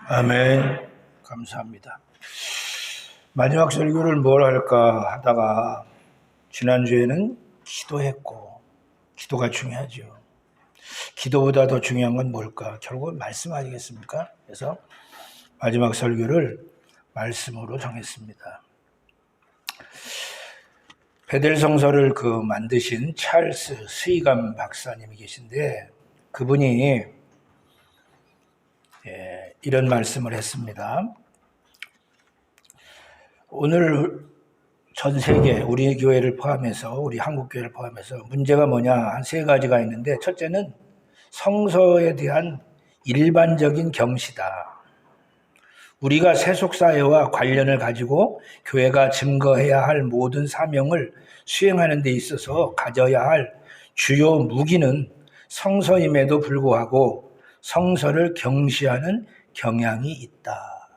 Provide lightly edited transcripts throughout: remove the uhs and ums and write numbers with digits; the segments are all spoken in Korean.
아멘. 감사합니다. 마지막 설교를 뭘 할까 하다가 지난주에는 기도했고, 기도가 중요하죠. 기도보다 더 중요한 건 뭘까? 결국은 말씀 아니겠습니까? 그래서 마지막 설교를 말씀으로 정했습니다. 베델 성서를 만드신 찰스 스위감 박사님이 계신데 그분이 이런 말씀을 했습니다. 오늘 전 세계 우리 교회를 포함해서 우리 한국 교회를 포함해서 문제가 뭐냐 한 세 가지가 있는데 첫째는 성서에 대한 일반적인 경시다. 우리가 세속사회와 관련을 가지고 교회가 증거해야 할 모든 사명을 수행하는 데 있어서 가져야 할 주요 무기는 성서임에도 불구하고 성서를 경시하는 경향이 있다.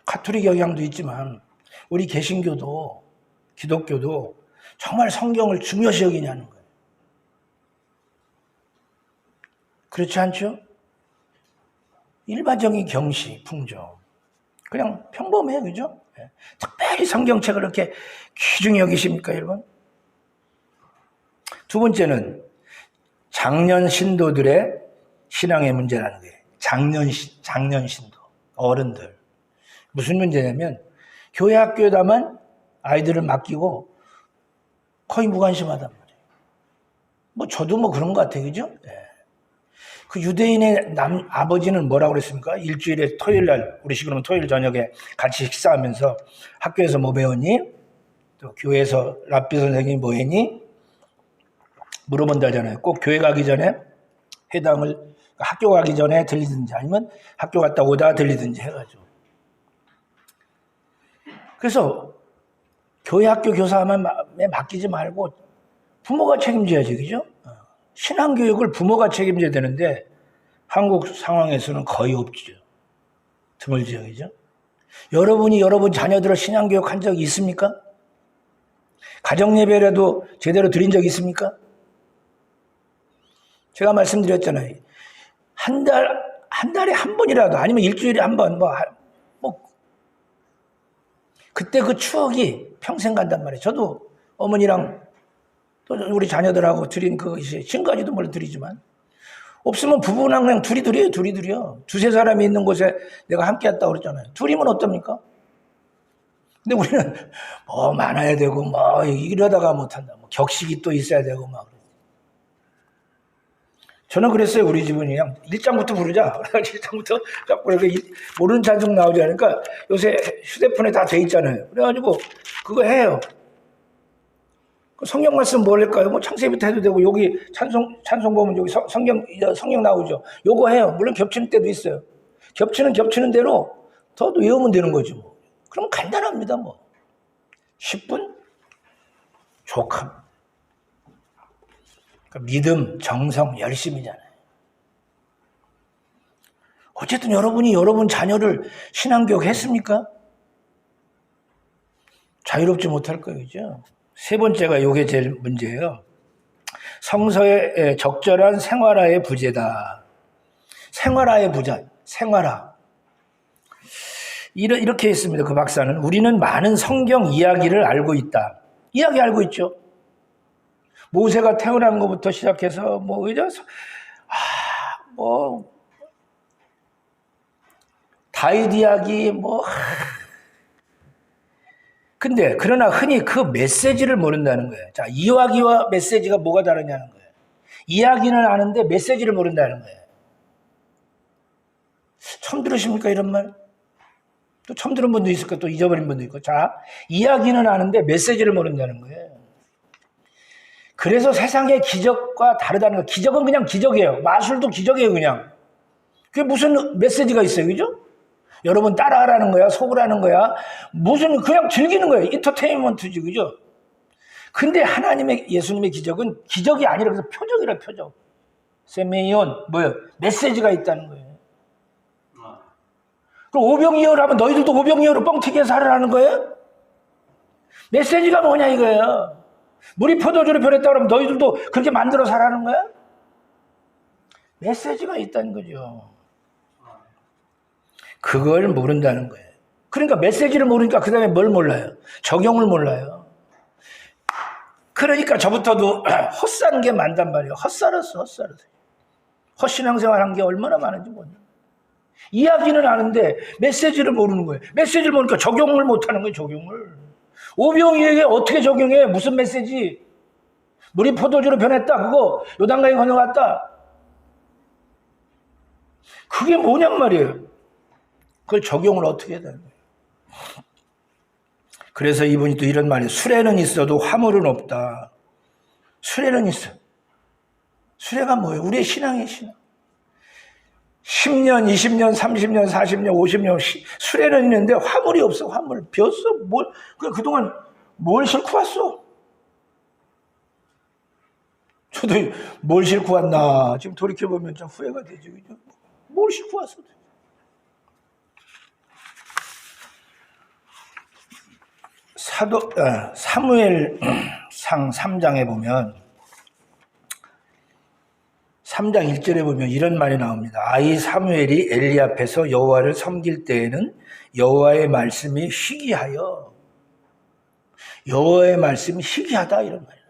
가톨릭 경향도 있지만 우리 개신교도 기독교도 정말 성경을 중요시 여기냐는 거예요. 그렇지 않죠? 일반적인 경시, 풍조. 그냥 평범해, 그죠? 특별히 성경책을 이렇게 귀중히 여기십니까, 여러분? 두 번째는 장년 신도들의 신앙의 문제라는 거예요. 장년 신도, 어른들. 무슨 문제냐면, 교회 학교에다만 아이들을 맡기고 거의 무관심하단 말이에요. 저도 그런 것 같아요, 그죠? 그 유대인의 아버지는 뭐라고 그랬습니까? 일주일에 토요일 날, 우리 식으로는 토요일 저녁에 같이 식사하면서 학교에서 뭐 배웠니? 또 교회에서 랍비 선생님이 뭐 했니? 물어본다잖아요. 꼭 교회 가기 전에 회당을, 학교 가기 전에 들리든지 아니면 학교 갔다 오다가 들리든지 해가지고. 그래서 교회 학교 교사만에 맡기지 말고 부모가 책임져야지, 그죠? 신앙교육을 부모가 책임져야 되는데 한국 상황에서는 거의 없죠. 드물죠, 그죠? 여러분이 여러분 자녀들을 신앙교육 한 적이 있습니까? 가정예배라도 제대로 드린 적이 있습니까? 제가 말씀드렸잖아요. 한 달에 한 번이라도 아니면 일주일에 한 번, 그때 그 추억이 평생 간단 말이에요. 저도 어머니랑 또 우리 자녀들하고 드린 지금까지도 뭘 드리지만 없으면 부부랑 그냥 둘이 드려요. 두세 사람이 있는 곳에 내가 함께 했다고 그랬잖아요. 둘이면 어떻습니까? 근데 우리는 많아야 되고 이러다가 못한다. 격식이 또 있어야 되고 저는 그랬어요. 우리 집은 그냥 1장부터 부르자. 1장부터 자꾸 이렇게 모르는 찬송 나오지 않으니까 요새 휴대폰에 다 돼 있잖아요. 그래가지고 그거 해요. 성경 말씀 뭘 할까요? 창세기부터 해도 되고 여기 찬송 보면 여기 성경 나오죠. 요거 해요. 물론 겹치는 때도 있어요. 겹치는 대로 더 외우면 되는 거죠. 그럼 간단합니다. 10분 족함. 믿음, 정성, 열심이잖아요. 어쨌든 여러분이 여러분 자녀를 신앙교육 했습니까? 자유롭지 못할 거예요, 그죠? 세 번째가 이게 제일 문제예요. 성서의 적절한 생활화의 부재다. 생활화의 부재, 생활화. 이렇게 했습니다. 그 박사는. 우리는 많은 성경 이야기를 알고 있다. 이야기 알고 있죠. 모세가 태어난 것부터 시작해서 다윗 이야기 근데 그러나 흔히 그 메시지를 모른다는 거예요. 자, 이야기와 메시지가 뭐가 다르냐는 거예요. 이야기는 아는데 메시지를 모른다는 거예요. 처음 들으십니까, 이런 말? 또 처음 들은 분도 있을 거고 또 잊어버린 분도 있고. 자, 이야기는 아는데 메시지를 모른다는 거예요. 그래서 세상의 기적과 다르다는 거예요. 기적은 그냥 기적이에요. 마술도 기적이에요, 그냥. 그게 무슨 메시지가 있어요, 그죠? 여러분 따라하라는 거야, 속으라는 거야. 그냥 즐기는 거예요. 인터테인먼트지, 그죠? 근데 예수님의 기적은 기적이 아니라 그래서 표적이라, 표적. 세메이온, 메시지가 있다는 거예요. 그럼 오병이어라면 너희들도 오병이어로 뻥튀기해서 하라는 거예요? 메시지가 뭐냐 이거예요. 물이 포도주로 변했다 그러면 너희들도 그렇게 만들어서 하라는 거야? 메시지가 있다는 거죠. 그걸 모른다는 거예요. 그러니까 메시지를 모르니까 그 다음에 뭘 몰라요? 적용을 몰라요. 그러니까 저부터도 헛사는 게 많단 말이에요. 헛살았어. 헛신앙생활 한 게 얼마나 많은지 몰라요. 이야기는 아는데 메시지를 모르는 거예요. 메시지를 모르니까 적용을 못하는 거예요. 적용을. 오병이에게 어떻게 적용해? 무슨 메시지? 물이 포도주로 변했다. 그거 요단강에 건너갔다. 그게 뭐냔 말이에요. 그걸 적용을 어떻게 해야 되는 거예요. 그래서 이분이 또 이런 말이에요. 수레는 있어도 화물은 없다. 수레는 있어. 수레가 뭐예요? 우리의 신앙의 신앙. 10년, 20년, 30년, 40년, 50년 수레는 있는데 화물이 없어. 화물. 벼었어. 그동안 뭘 싣고 왔어? 저도 뭘 싣고 왔나 지금 돌이켜보면 좀 후회가 되죠. 뭘 싣고 왔어? 사무엘상 3장에 보면 3장 1절에 보면 이런 말이 나옵니다. 아이 사무엘이 엘리 앞에서 여호와를 섬길 때에는 여호와의 말씀이 희귀하여 여호와의 말씀이 희귀하다 이런 말이에요.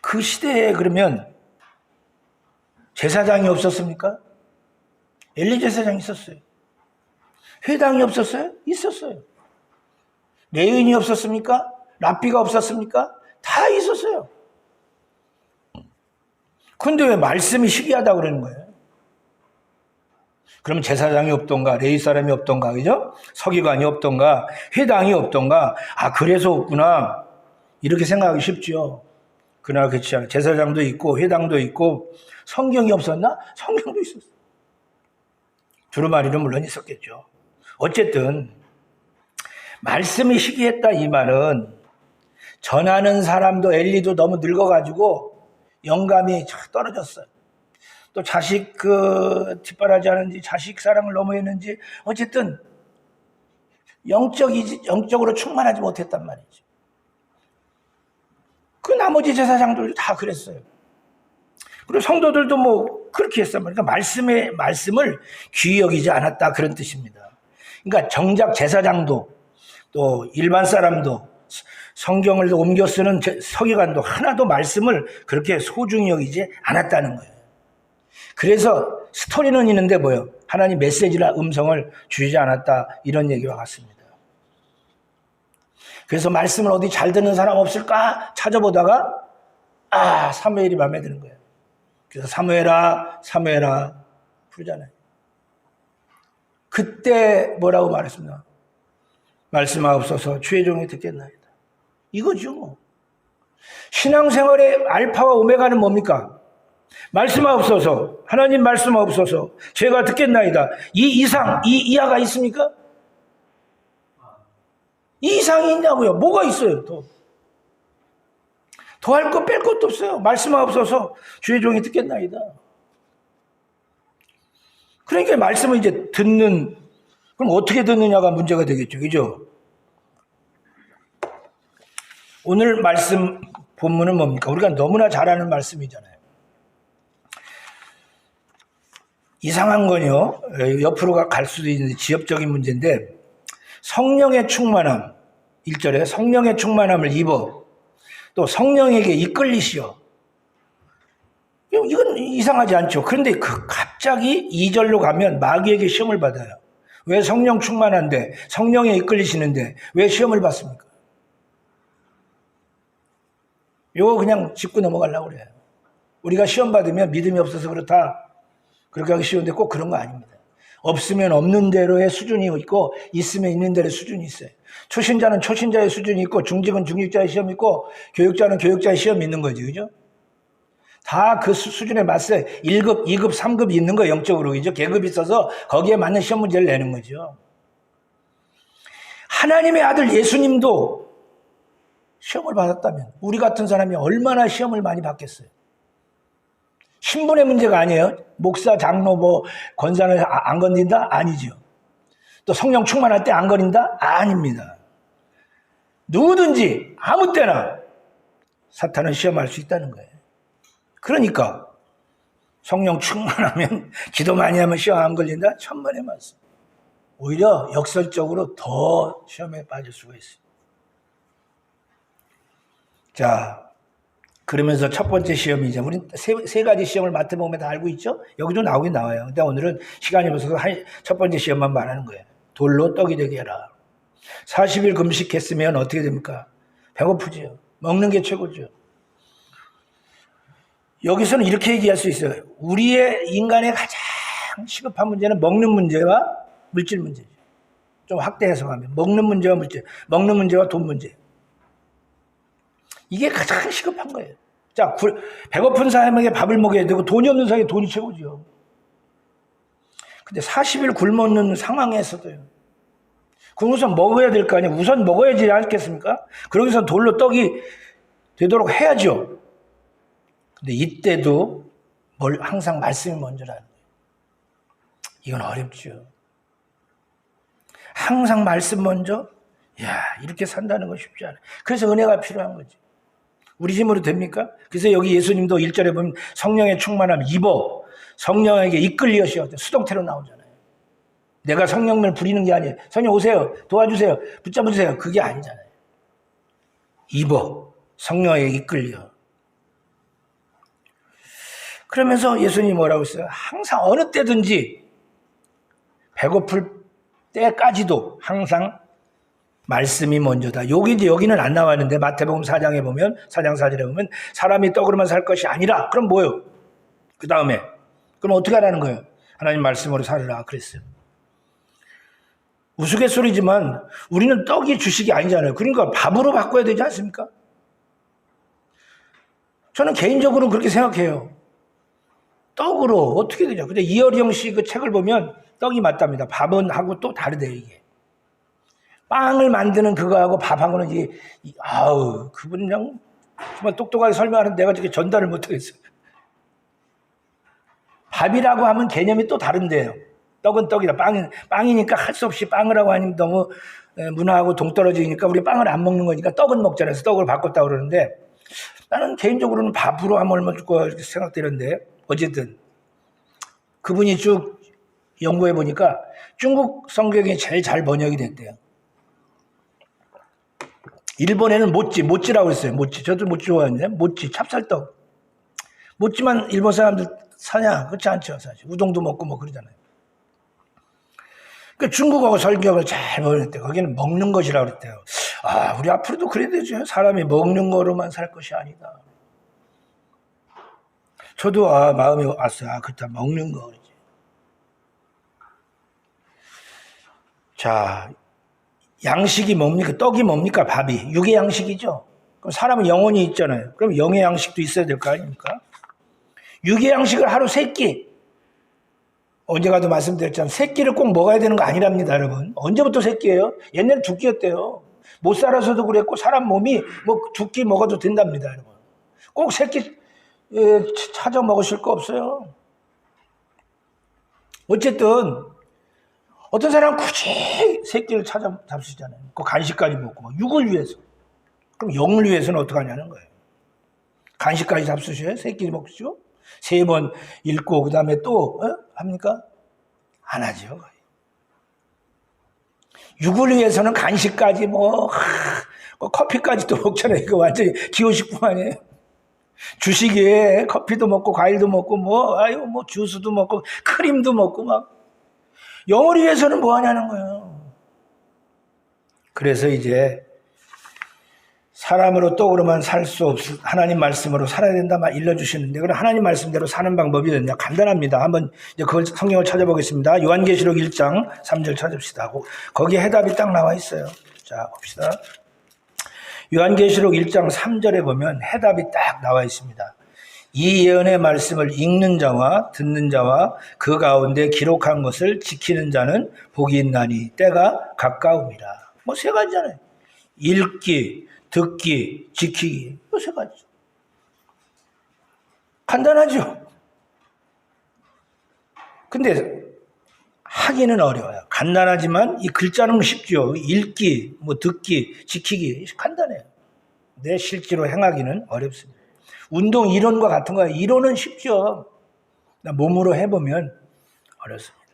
그 시대에 그러면 제사장이 없었습니까? 엘리 제사장이 있었어요. 회당이 없었어요? 있었어요. 레위인이 없었습니까? 랍비가 없었습니까? 다 있었어요. 근데 왜 말씀이 희귀하다고 그러는 거예요? 그러면 제사장이 없던가, 레위 사람이 없던가, 그죠? 서기관이 없던가, 회당이 없던가, 그래서 없구나. 이렇게 생각하기 쉽죠. 그러나 그렇지 않아요. 제사장도 있고, 회당도 있고, 성경이 없었나? 성경도 있었어요. 두루마리는 물론 있었겠죠. 어쨌든, 말씀이 희귀했다 이 말은 전하는 사람도 엘리도 너무 늙어가지고 영감이 떨어졌어요. 또 자식 뒷바라지 하는지 자식 사랑을 너무 했는지 어쨌든 영적으로 충만하지 못했단 말이죠. 그 나머지 제사장들도 다 그랬어요. 그리고 성도들도 뭐 그렇게 했단 말이에요. 그러니까 말씀을 귀히 여기지 않았다 그런 뜻입니다. 그러니까 정작 제사장도 또 일반 사람도 성경을 옮겨 쓰는 서기관도 하나도 말씀을 그렇게 소중히 여기지 않았다는 거예요. 그래서 스토리는 있는데 뭐예요? 하나님 메시지나 음성을 주지 않았다 이런 얘기와 같습니다. 그래서 말씀을 어디 잘 듣는 사람 없을까 찾아보다가 사무엘이 마음에 드는 거예요. 그래서 사무엘아 부르잖아요. 그때 뭐라고 말했습니다. 말씀하옵소서 주의 종이 듣겠나이다. 이거죠 뭐. 신앙생활의 알파와 오메가는 뭡니까? 말씀하옵소서 하나님 말씀하옵소서 제가 듣겠나이다. 이 이하가 있습니까? 이 이상이 있냐고요. 뭐가 있어요 더 할 것 뺄 것도 없어요. 말씀하옵소서 주의 종이 듣겠나이다. 그러니까 말씀을 이제 듣는 그럼 어떻게 듣느냐가 문제가 되겠죠. 그죠? 오늘 말씀 본문은 뭡니까? 우리가 너무나 잘 아는 말씀이잖아요. 이상한 건요. 옆으로 갈 수도 있는데 지엽적인 문제인데 성령의 충만함 1절에 성령의 충만함을 입어 또 성령에게 이끌리시어 이건 이상하지 않죠. 그런데 갑자기 2절로 가면 마귀에게 시험을 받아요. 왜 성령 충만한데 성령에 이끌리시는데 왜 시험을 받습니까? 이거 그냥 짚고 넘어가려고 그래요. 우리가 시험 받으면 믿음이 없어서 그렇다 그렇게 하기 쉬운데 꼭 그런 거 아닙니다. 없으면 없는 대로의 수준이 있고 있으면 있는 대로의 수준이 있어요. 초신자는 초신자의 수준이 있고 중직은 중직자의 시험이 있고 교육자는 교육자의 시험이 있는 거지. 그죠? 다 그 수준에 맞서 1급, 2급, 3급이 있는 거예요. 영적으로. 그죠? 계급이 있어서 거기에 맞는 시험 문제를 내는 거죠. 하나님의 아들 예수님도 시험을 받았다면 우리 같은 사람이 얼마나 시험을 많이 받겠어요. 신분의 문제가 아니에요. 목사, 장로, 권사를 안 건든다? 아니죠. 또 성령 충만할 때 안 건든다? 아닙니다. 누구든지 아무 때나 사탄은 시험할 수 있다는 거예요. 그러니까 성령 충만하면 기도 많이 하면 시험 안 걸린다? 천만의 말씀. 오히려 역설적으로 더 시험에 빠질 수가 있어요. 자, 그러면서 첫 번째 시험이 이제 우리 세 가지 시험을 마태복음에 다 알고 있죠? 여기도 나오긴 나와요. 근데 오늘은 시간이 없어서 첫 번째 시험만 말하는 거예요. 돌로 떡이 되게 해라. 40일 금식했으면 어떻게 됩니까? 배고프지요. 먹는 게 최고죠. 여기서는 이렇게 얘기할 수 있어요. 우리의 인간의 가장 시급한 문제는 먹는 문제와 물질 문제죠. 좀 확대 해석하면 먹는 문제와 물질, 먹는 문제와 돈 문제. 이게 가장 시급한 거예요. 자, 배고픈 사람에게 밥을 먹여야 되고 돈이 없는 사람에게 돈이 최고죠. 근데 40일 굶었는 상황에서도요. 그럼 우선 먹어야 될 거 아니에요. 우선 먹어야지 않겠습니까? 그러기서 돌로 떡이 되도록 해야죠. 근데 이때도 항상 말씀이 먼저라는 거예요. 이건 어렵죠. 항상 말씀 먼저? 이렇게 산다는 건 쉽지 않아요. 그래서 은혜가 필요한 거지. 우리 힘으로 됩니까? 그래서 여기 예수님도 1절에 보면 성령의 충만함, 입어 성령에게 이끌리어시오. 수동태로 나오잖아요. 내가 성령을 부리는 게 아니에요. 성령 오세요. 도와주세요. 붙잡으세요. 그게 아니잖아요. 입어 성령에게 이끌려. 그러면서 예수님이 뭐라고 했어요? 항상 어느 때든지 배고플 때까지도 항상 말씀이 먼저다. 여기는 안 나왔는데 마태복음 4장에 보면 4장 4절에 보면 사람이 떡으로만 살 것이 아니라 그럼 뭐요? 그 다음에 그럼 어떻게 하라는 거예요? 하나님 말씀으로 살으라 그랬어요. 우스갯소리지만 우리는 떡이 주식이 아니잖아요. 그러니까 밥으로 바꿔야 되지 않습니까? 저는 개인적으로 그렇게 생각해요. 떡으로 어떻게 되냐. 근데 이어령 씨 그 책을 보면 떡이 맞답니다. 밥은 하고 또 다르대요, 이게. 빵을 만드는 그거하고 밥하고는 이게, 그분 그냥 정말 똑똑하게 설명하는데 내가 저렇게 전달을 못하겠어요. 밥이라고 하면 개념이 또 다른데요. 떡은 떡이다. 빵이니까 할 수 없이 빵을 하고 아니면 너무 문화하고 동떨어지니까 우리 빵을 안 먹는 거니까 떡은 먹잖아요. 그래서 떡을 바꿨다고 그러는데 나는 개인적으로는 밥으로 하면 얼마나 좋을까 이렇게 생각되는데 어쨌든 그분이 쭉 연구해 보니까 중국 성경이 제일 잘 번역이 됐대요. 일본에는 모찌라고 했어요. 모찌. 저도 모찌 좋아하는데 모찌, 찹쌀떡. 모찌만 일본 사람들 사냐? 그렇지 않죠, 사실. 우동도 먹고 뭐 그러잖아요. 그 중국어가 성경을 잘 번역했대요. 거기는 먹는 것이라고 그랬대요. 우리 앞으로도 그래야 되죠. 사람이 먹는 거로만 살 것이 아니다. 저도 마음이 왔어요. 그렇다 먹는 거 그러지. 자, 양식이 뭡니까? 떡이 뭡니까? 밥이. 육의 양식이죠. 그럼 사람은 영혼이 있잖아요. 그럼 영의 양식도 있어야 될 거 아닙니까? 육의 양식을 하루 3끼. 언제가도 말씀드렸지만 3끼를 꼭 먹어야 되는 거 아니랍니다, 여러분. 언제부터 3끼예요? 옛날에 2끼였대요. 못 살아서도 그랬고 사람 몸이 뭐 2끼 먹어도 된답니다, 여러분. 꼭 3끼 찾아 먹으실 거 없어요. 어쨌든 어떤 사람은 굳이 3끼를 찾아 잡수잖아요. 그 간식까지 먹고 막 육을 위해서. 그럼 영을 위해서는 어떻게 하냐는 거예요. 간식까지 잡수셔요? 3끼 먹죠? 3번 읽고 그 다음에 또 합니까? 안 하죠. 육을 위해서는 간식까지 커피까지도 먹잖아요. 이거 완전히 기호식품 아니에요. 주식에 커피도 먹고 과일도 먹고 주스도 먹고 크림도 먹고 막 영을 위해서는 뭐 하냐는 거예요. 그래서 이제 사람으로 떡으로만 살 수 없어 하나님 말씀으로 살아야 된다 막 일러주시는데 그럼 하나님 말씀대로 사는 방법이 있냐? 간단합니다. 한번 이제 그걸 성경을 찾아보겠습니다. 요한계시록 1장 3절 찾읍시다. 거기에 해답이 딱 나와 있어요. 자, 봅시다. 요한계시록 1장 3절에 보면 해답이 딱 나와 있습니다. 이 예언의 말씀을 읽는 자와 듣는 자와 그 가운데 기록한 것을 지키는 자는 복이 있나니 때가 가까움이라. 3가지잖아요. 읽기, 듣기, 지키기. 3가지. 간단하죠? 근데 하기는 어려워요. 간단하지만 이 글자는 쉽죠. 읽기, 듣기, 지키기 간단해요. 근데 실제로 행하기는 어렵습니다. 운동 이론과 같은 거예요. 이론은 쉽죠. 몸으로 해보면 어렵습니다.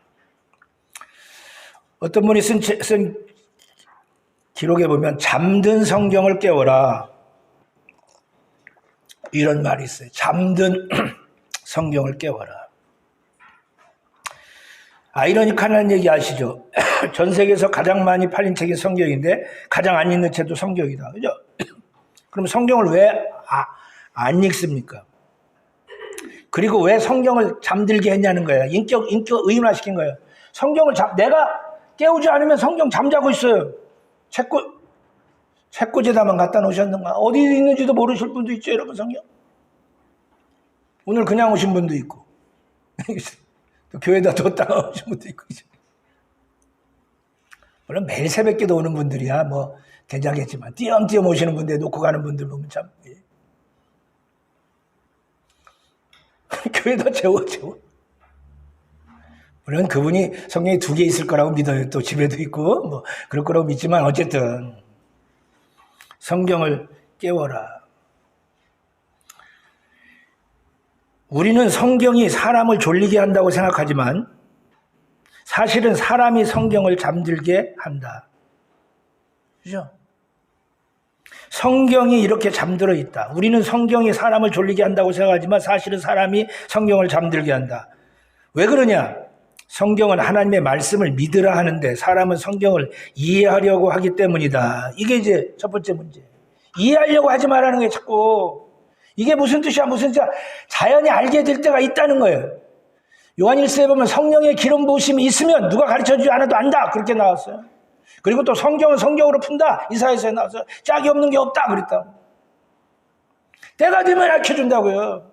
어떤 분이 쓴 기록에 보면 잠든 성경을 깨워라, 이런 말이 있어요. 잠든 성경을 깨워라. 아이러니컬한 얘기 아시죠? 전 세계에서 가장 많이 팔린 책이 성경인데 가장 안 읽는 책도 성경이다. 그죠? 그럼 성경을 왜 안 읽습니까? 그리고 왜 성경을 잠들게 했냐는 거예요. 인격 의문화시킨 거예요. 성경을 내가 깨우지 않으면 성경 잠자고 있어요. 책꽂이에다만 갖다 놓으셨는가? 어디 있는지도 모르실 분도 있죠, 여러분. 성경 오늘 그냥 오신 분도 있고 또 교회에다 뒀다가 오신 분도 있고. 물론 매일 새벽기도 오는 분들이야 뭐 괜찮겠지만 띄엄띄엄 오시는 분들 놓고 가는 분들 보면 참 교회에다 채워. 물론 그분이 성경에 2개 있을 거라고 믿어요. 또 집에도 있고 뭐 그럴 거라고 믿지만 어쨌든 성경을 깨워라. 우리는 성경이 사람을 졸리게 한다고 생각하지만 사실은 사람이 성경을 잠들게 한다. 그죠? 성경이 이렇게 잠들어 있다. 우리는 성경이 사람을 졸리게 한다고 생각하지만 사실은 사람이 성경을 잠들게 한다. 왜 그러냐? 성경은 하나님의 말씀을 믿으라 하는데 사람은 성경을 이해하려고 하기 때문이다. 이게 이제 첫 번째 문제. 이해하려고 하지 말라는 게 자꾸. 이게 무슨 뜻이야, 무슨 뜻이야. 자연히 알게 될 때가 있다는 거예요. 요한일서에 보면 성령의 기름 부으심이 있으면 누가 가르쳐주지 않아도 안다. 그렇게 나왔어요. 그리고 또 성경은 성경으로 푼다. 이사야서에 나와서 짝이 없는 게 없다. 그랬다. 때가 되면 알려준다고요.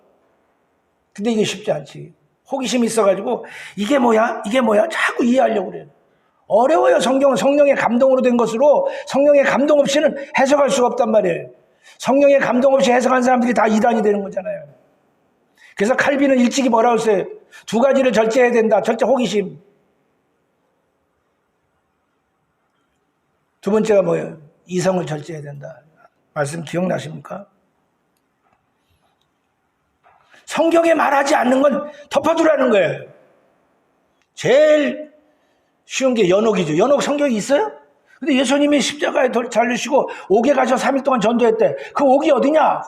근데 이게 쉽지 않지. 호기심이 있어가지고 이게 뭐야? 이게 뭐야? 자꾸 이해하려고 그래요. 어려워요. 성경은 성령의 감동으로 된 것으로 성령의 감동 없이는 해석할 수가 없단 말이에요. 성령의 감동 없이 해석한 사람들이 다 이단이 되는 거잖아요. 그래서 칼빈은 일찍이 뭐라고 했어요? 2가지를 절제해야 된다. 절제 호기심. 두 번째가 뭐예요? 이성을 절제해야 된다. 말씀 기억나십니까? 성경에 말하지 않는 건 덮어두라는 거예요. 제일 쉬운 게 연옥이죠. 연옥 성경이 있어요? 근데 예수님이 십자가에 달리시고 옥에 가셔 3일 동안 전도했대. 그 옥이 어디냐?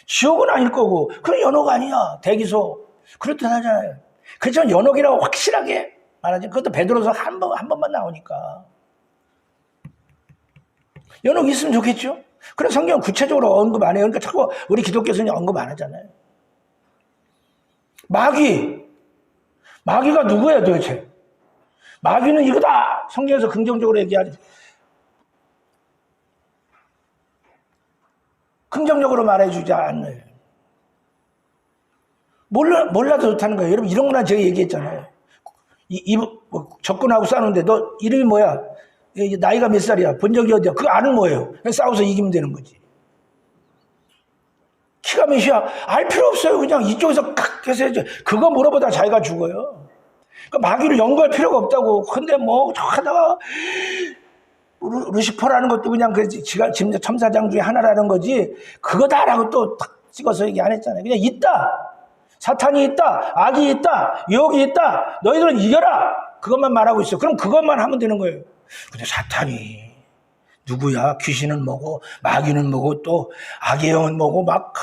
지옥은 아닐 거고 그건 연옥 아니냐? 대기소. 그렇듯 하잖아요. 그렇지만 연옥이라고 확실하게 말하지. 그것도 베드로서 한 번만 나오니까. 연옥 있으면 좋겠죠? 그래 성경은 구체적으로 언급 안 해요. 그러니까 자꾸 우리 기독교에서는 언급 안 하잖아요. 마귀가 누구예요 도대체? 마귀는 이거다. 성경에서 긍정적으로 얘기하지. 긍정적으로 말해주지 않아요. 몰라도 좋다는 거예요. 여러분 이런 거나 제가 얘기했잖아요. 접근하고 싸우는데 너 이름이 뭐야? 나이가 몇 살이야? 본 적이 어디야? 그거 아는 뭐예요? 싸워서 이기면 되는 거지. 키가 몇이야? 알 필요 없어요. 그냥 이쪽에서 칵 해서 해야지. 그거 물어보다 자기가 죽어요. 그러니까 마귀를 연구할 필요가 없다고. 근데 뭐 하다가 루시퍼라는 것도 그냥 지가 첨사장 중에 하나라는 거지. 그거다라고 또 탁 찍어서 얘기 안 했잖아요. 그냥 있다. 사탄이 있다. 악이 있다. 유혹이 있다. 너희들은 이겨라. 그것만 말하고 있어. 그럼 그것만 하면 되는 거예요. 근데 사탄이 누구야? 귀신은 뭐고 마귀는 뭐고 또 악의 영은 뭐고 막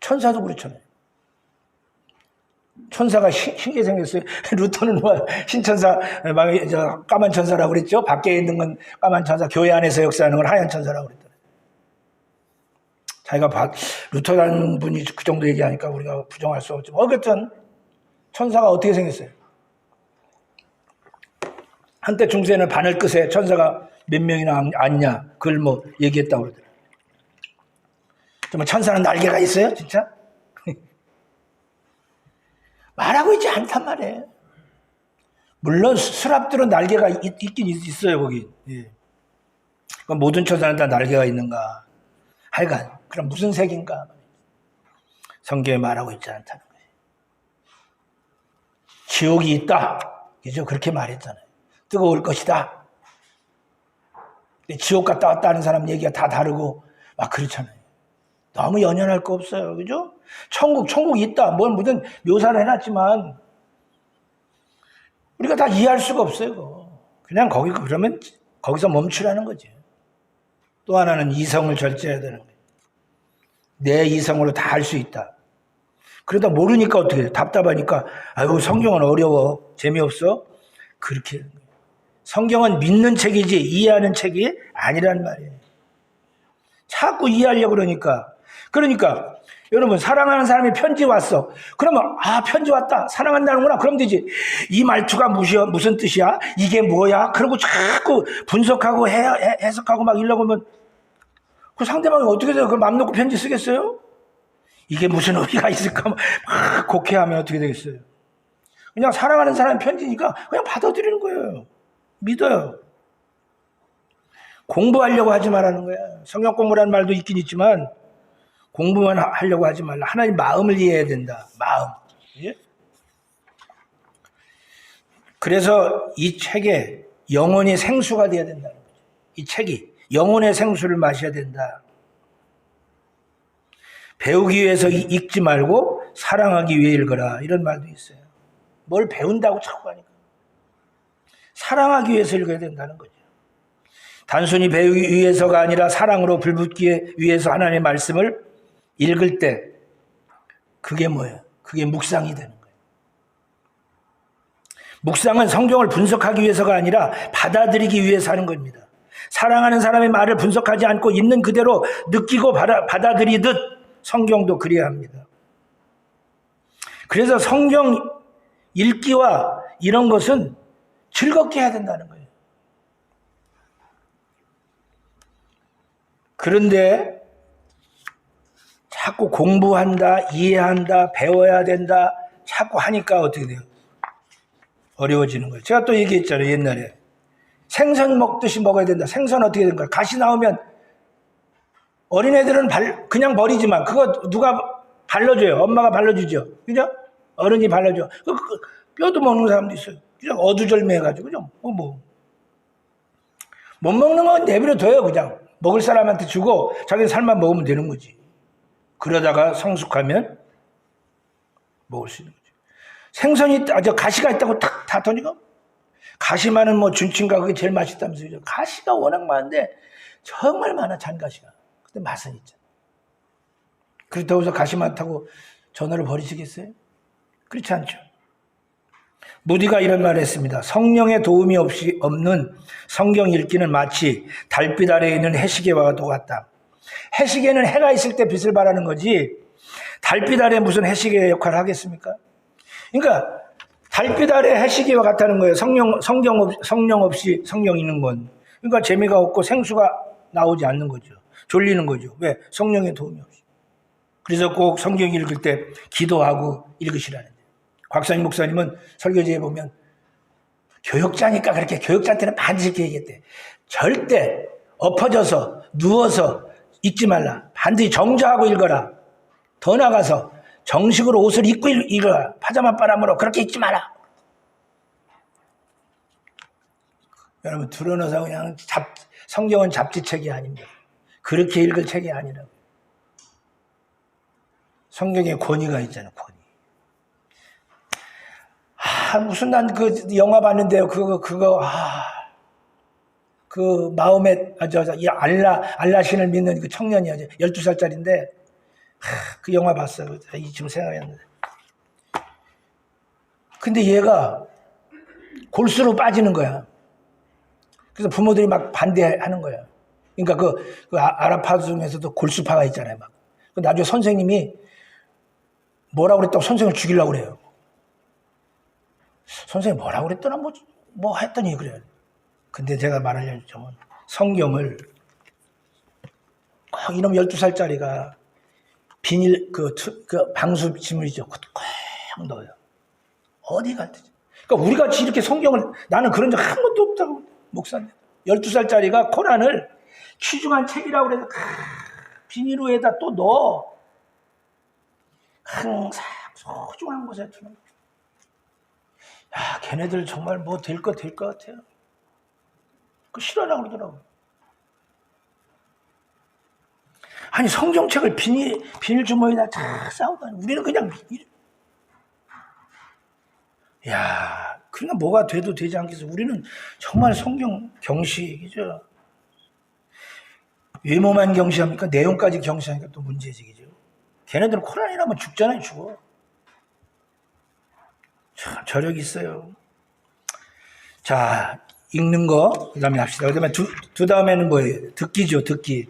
천사도 그렇잖아요. 천사가 신기하게 생겼어요. 루터는 뭐 신천사, 까만 천사라고 그랬죠. 밖에 있는 건 까만 천사, 교회 안에서 역사하는 건 하얀 천사라고 그랬더라고요. 자기가 루터라는 분이 그 정도 얘기하니까 우리가 부정할 수 없지만 어쨌든 천사가 어떻게 생겼어요? 한때 중세는 바늘 끝에 천사가 몇 명이나 앉냐 그걸 뭐 얘기했다고 그러더라고요. 정말 천사는 날개가 있어요? 진짜? 말하고 있지 않단 말이에요. 물론 수랍들은 날개가 있긴 있어요. 거기. 예. 모든 천사는 다 날개가 있는가? 하여간 그럼 무슨 색인가? 성경에 말하고 있지 않다는 거예요. 지옥이 있다. 그죠? 그렇게 말했잖아요. 뜨거울 것이다. 지옥 갔다 왔다 하는 사람 얘기가 다 다르고 막 그렇잖아요. 너무 연연할 거 없어요. 그죠? 천국 있다. 뭘 무슨 묘사를 해놨지만 우리가 다 이해할 수가 없어요. 그거. 그냥 그러면 거기서 멈추라는 거지. 또 하나는 이성을 절제해야 되는 거예요. 내 이성으로 다 할 수 있다. 그러다 모르니까 어떻게 해? 답답하니까 아유 성경은 어려워. 재미없어. 그렇게 성경은 믿는 책이지 이해하는 책이 아니란 말이에요. 자꾸 이해하려고 그러니까 여러분 사랑하는 사람이 편지 왔어. 그러면 편지 왔다. 사랑한다는구나. 그럼 되지. 이 말투가 무슨 뜻이야? 이게 뭐야? 그러고 자꾸 분석하고 해석하고 막 이러고 보면 그 상대방이 어떻게 돼요? 그걸 맘 놓고 편지 쓰겠어요? 이게 무슨 의미가 있을까? 막 곡해하면 어떻게 되겠어요? 그냥 사랑하는 사람의 편지니까 그냥 받아들이는 거예요. 믿어요. 공부하려고 하지 말라는 거야. 성경 공부라는 말도 있긴 있지만 공부만 하려고 하지 말라. 하나님 마음을 이해해야 된다. 마음. 예? 그래서 이 책에 영혼이 생수가 되어야 된다는 거죠. 이 책이 영혼의 생수를 마셔야 된다. 배우기 위해서 읽지 말고 사랑하기 위해 읽어라. 이런 말도 있어요. 뭘 배운다고 자꾸 하니까. 사랑하기 위해서 읽어야 된다는 거죠. 단순히 배우기 위해서가 아니라 사랑으로 불붙기 위해서 하나님의 말씀을 읽을 때 그게 뭐예요? 그게 묵상이 되는 거예요. 묵상은 성경을 분석하기 위해서가 아니라 받아들이기 위해서 하는 겁니다. 사랑하는 사람의 말을 분석하지 않고 있는 그대로 느끼고 받아들이듯 성경도 그래야 합니다. 그래서 성경 읽기와 이런 것은 즐겁게 해야 된다는 거예요. 그런데 자꾸 공부한다, 이해한다, 배워야 된다 자꾸 하니까 어떻게 돼요? 어려워지는 거예요. 제가 또 얘기했잖아요. 옛날에 생선 먹듯이 먹어야 된다. 생선 어떻게 된 거야? 가시 나오면 어린애들은 그냥 버리지만 그거 누가 발라줘요? 엄마가 발라주죠. 그죠? 어른이 발라줘. 뼈도 먹는 사람도 있어요. 그냥 어두절미해가지고 그죠? 못 먹는 건 내버려 둬요. 그냥 먹을 사람한테 주고 자기 살만 먹으면 되는 거지. 그러다가 성숙하면 먹을 수 있는 거지. 생선이 가시가 있다고 탁 다 터니까 가시만은 준치인가 그게 제일 맛있다면서요. 가시가 워낙 많은데 정말 많아 잔가시가. 근데 맛은 있잖아. 그렇다고 해서 가시 많다고 전화를 버리시겠어요? 그렇지 않죠. 무디가 이런 말을 했습니다. 성령의 도움이 없는 성경 읽기는 마치 달빛 아래에 있는 해시계와 똑같다. 해시계는 해가 있을 때 빛을 발하는 거지 달빛 아래 무슨 해시계 역할을 하겠습니까? 그러니까 달빛 아래 해시계와 같다는 거예요. 성령 없이 성령 읽는 건. 그러니까 재미가 없고 생수가 나오지 않는 거죠. 졸리는 거죠. 왜? 성령의 도움이 없이. 그래서 꼭 성경 읽을 때 기도하고 읽으시라는 거예요. 곽상희 목사님은 설교지에 보면 교역자니까 그렇게 교역자한테는 반드시 이렇게 얘기했대. 절대 엎어져서 누워서 읽지 말라. 반드시 정좌하고 읽어라. 더 나가서 정식으로 옷을 입고 읽어라. 파자마 바람으로 그렇게 읽지 마라. 여러분 드러나서 그냥 성경은 잡지책이 아닙니다. 그렇게 읽을 책이 아니라고. 성경에 권위가 있잖아요. 권위. 무슨 난 그 영화 봤는데요. 그 마음에 알라 신을 믿는 그 청년이야. 12살짜리인데 그 영화 봤어요. 지금 생각이 안 나요. 근데 얘가 골수로 빠지는 거야. 그래서 부모들이 막 반대하는 거야. 그러니까 그 아랍파 중에서도 골수파가 있잖아요. 막. 나중에 선생님이 뭐라고 그랬다고 선생을 죽이려고 그래요. 선생님 뭐라고 그랬더나 뭐 했더니 그래요. 근데 제가 말하려는 점은 성경을 이놈 12살짜리가 비닐 그 방수 지물이죠. 꽉 넣어요. 어디 갔지? 그러니까 우리 같이 이렇게 성경을 나는 그런 적 한 번도 없다고 목사님. 12살짜리가 코란을 귀중한 책이라고 그래서 비닐로에다 또 넣어. 항상 소중한 곳에 두는 거야. 야, 걔네들 정말 뭐 될 것 같아요. 그 싫어하려고 그러더라고. 아니 성경책을 비닐 주머니에다 다 싸우다니 우리는 그냥 야, 그러니까 뭐가 돼도 되지 않겠어. 우리는 정말 성경 경시이죠. 외모만 경시합니까? 내용까지 경시하니까 또 문제지기죠. 걔네들은 코로나 나면 죽잖아요, 죽어. 참 저력이 있어요. 자, 읽는 거 그다음에 합시다. 그다음에 두 다음에는 뭐예요? 듣기죠, 듣기.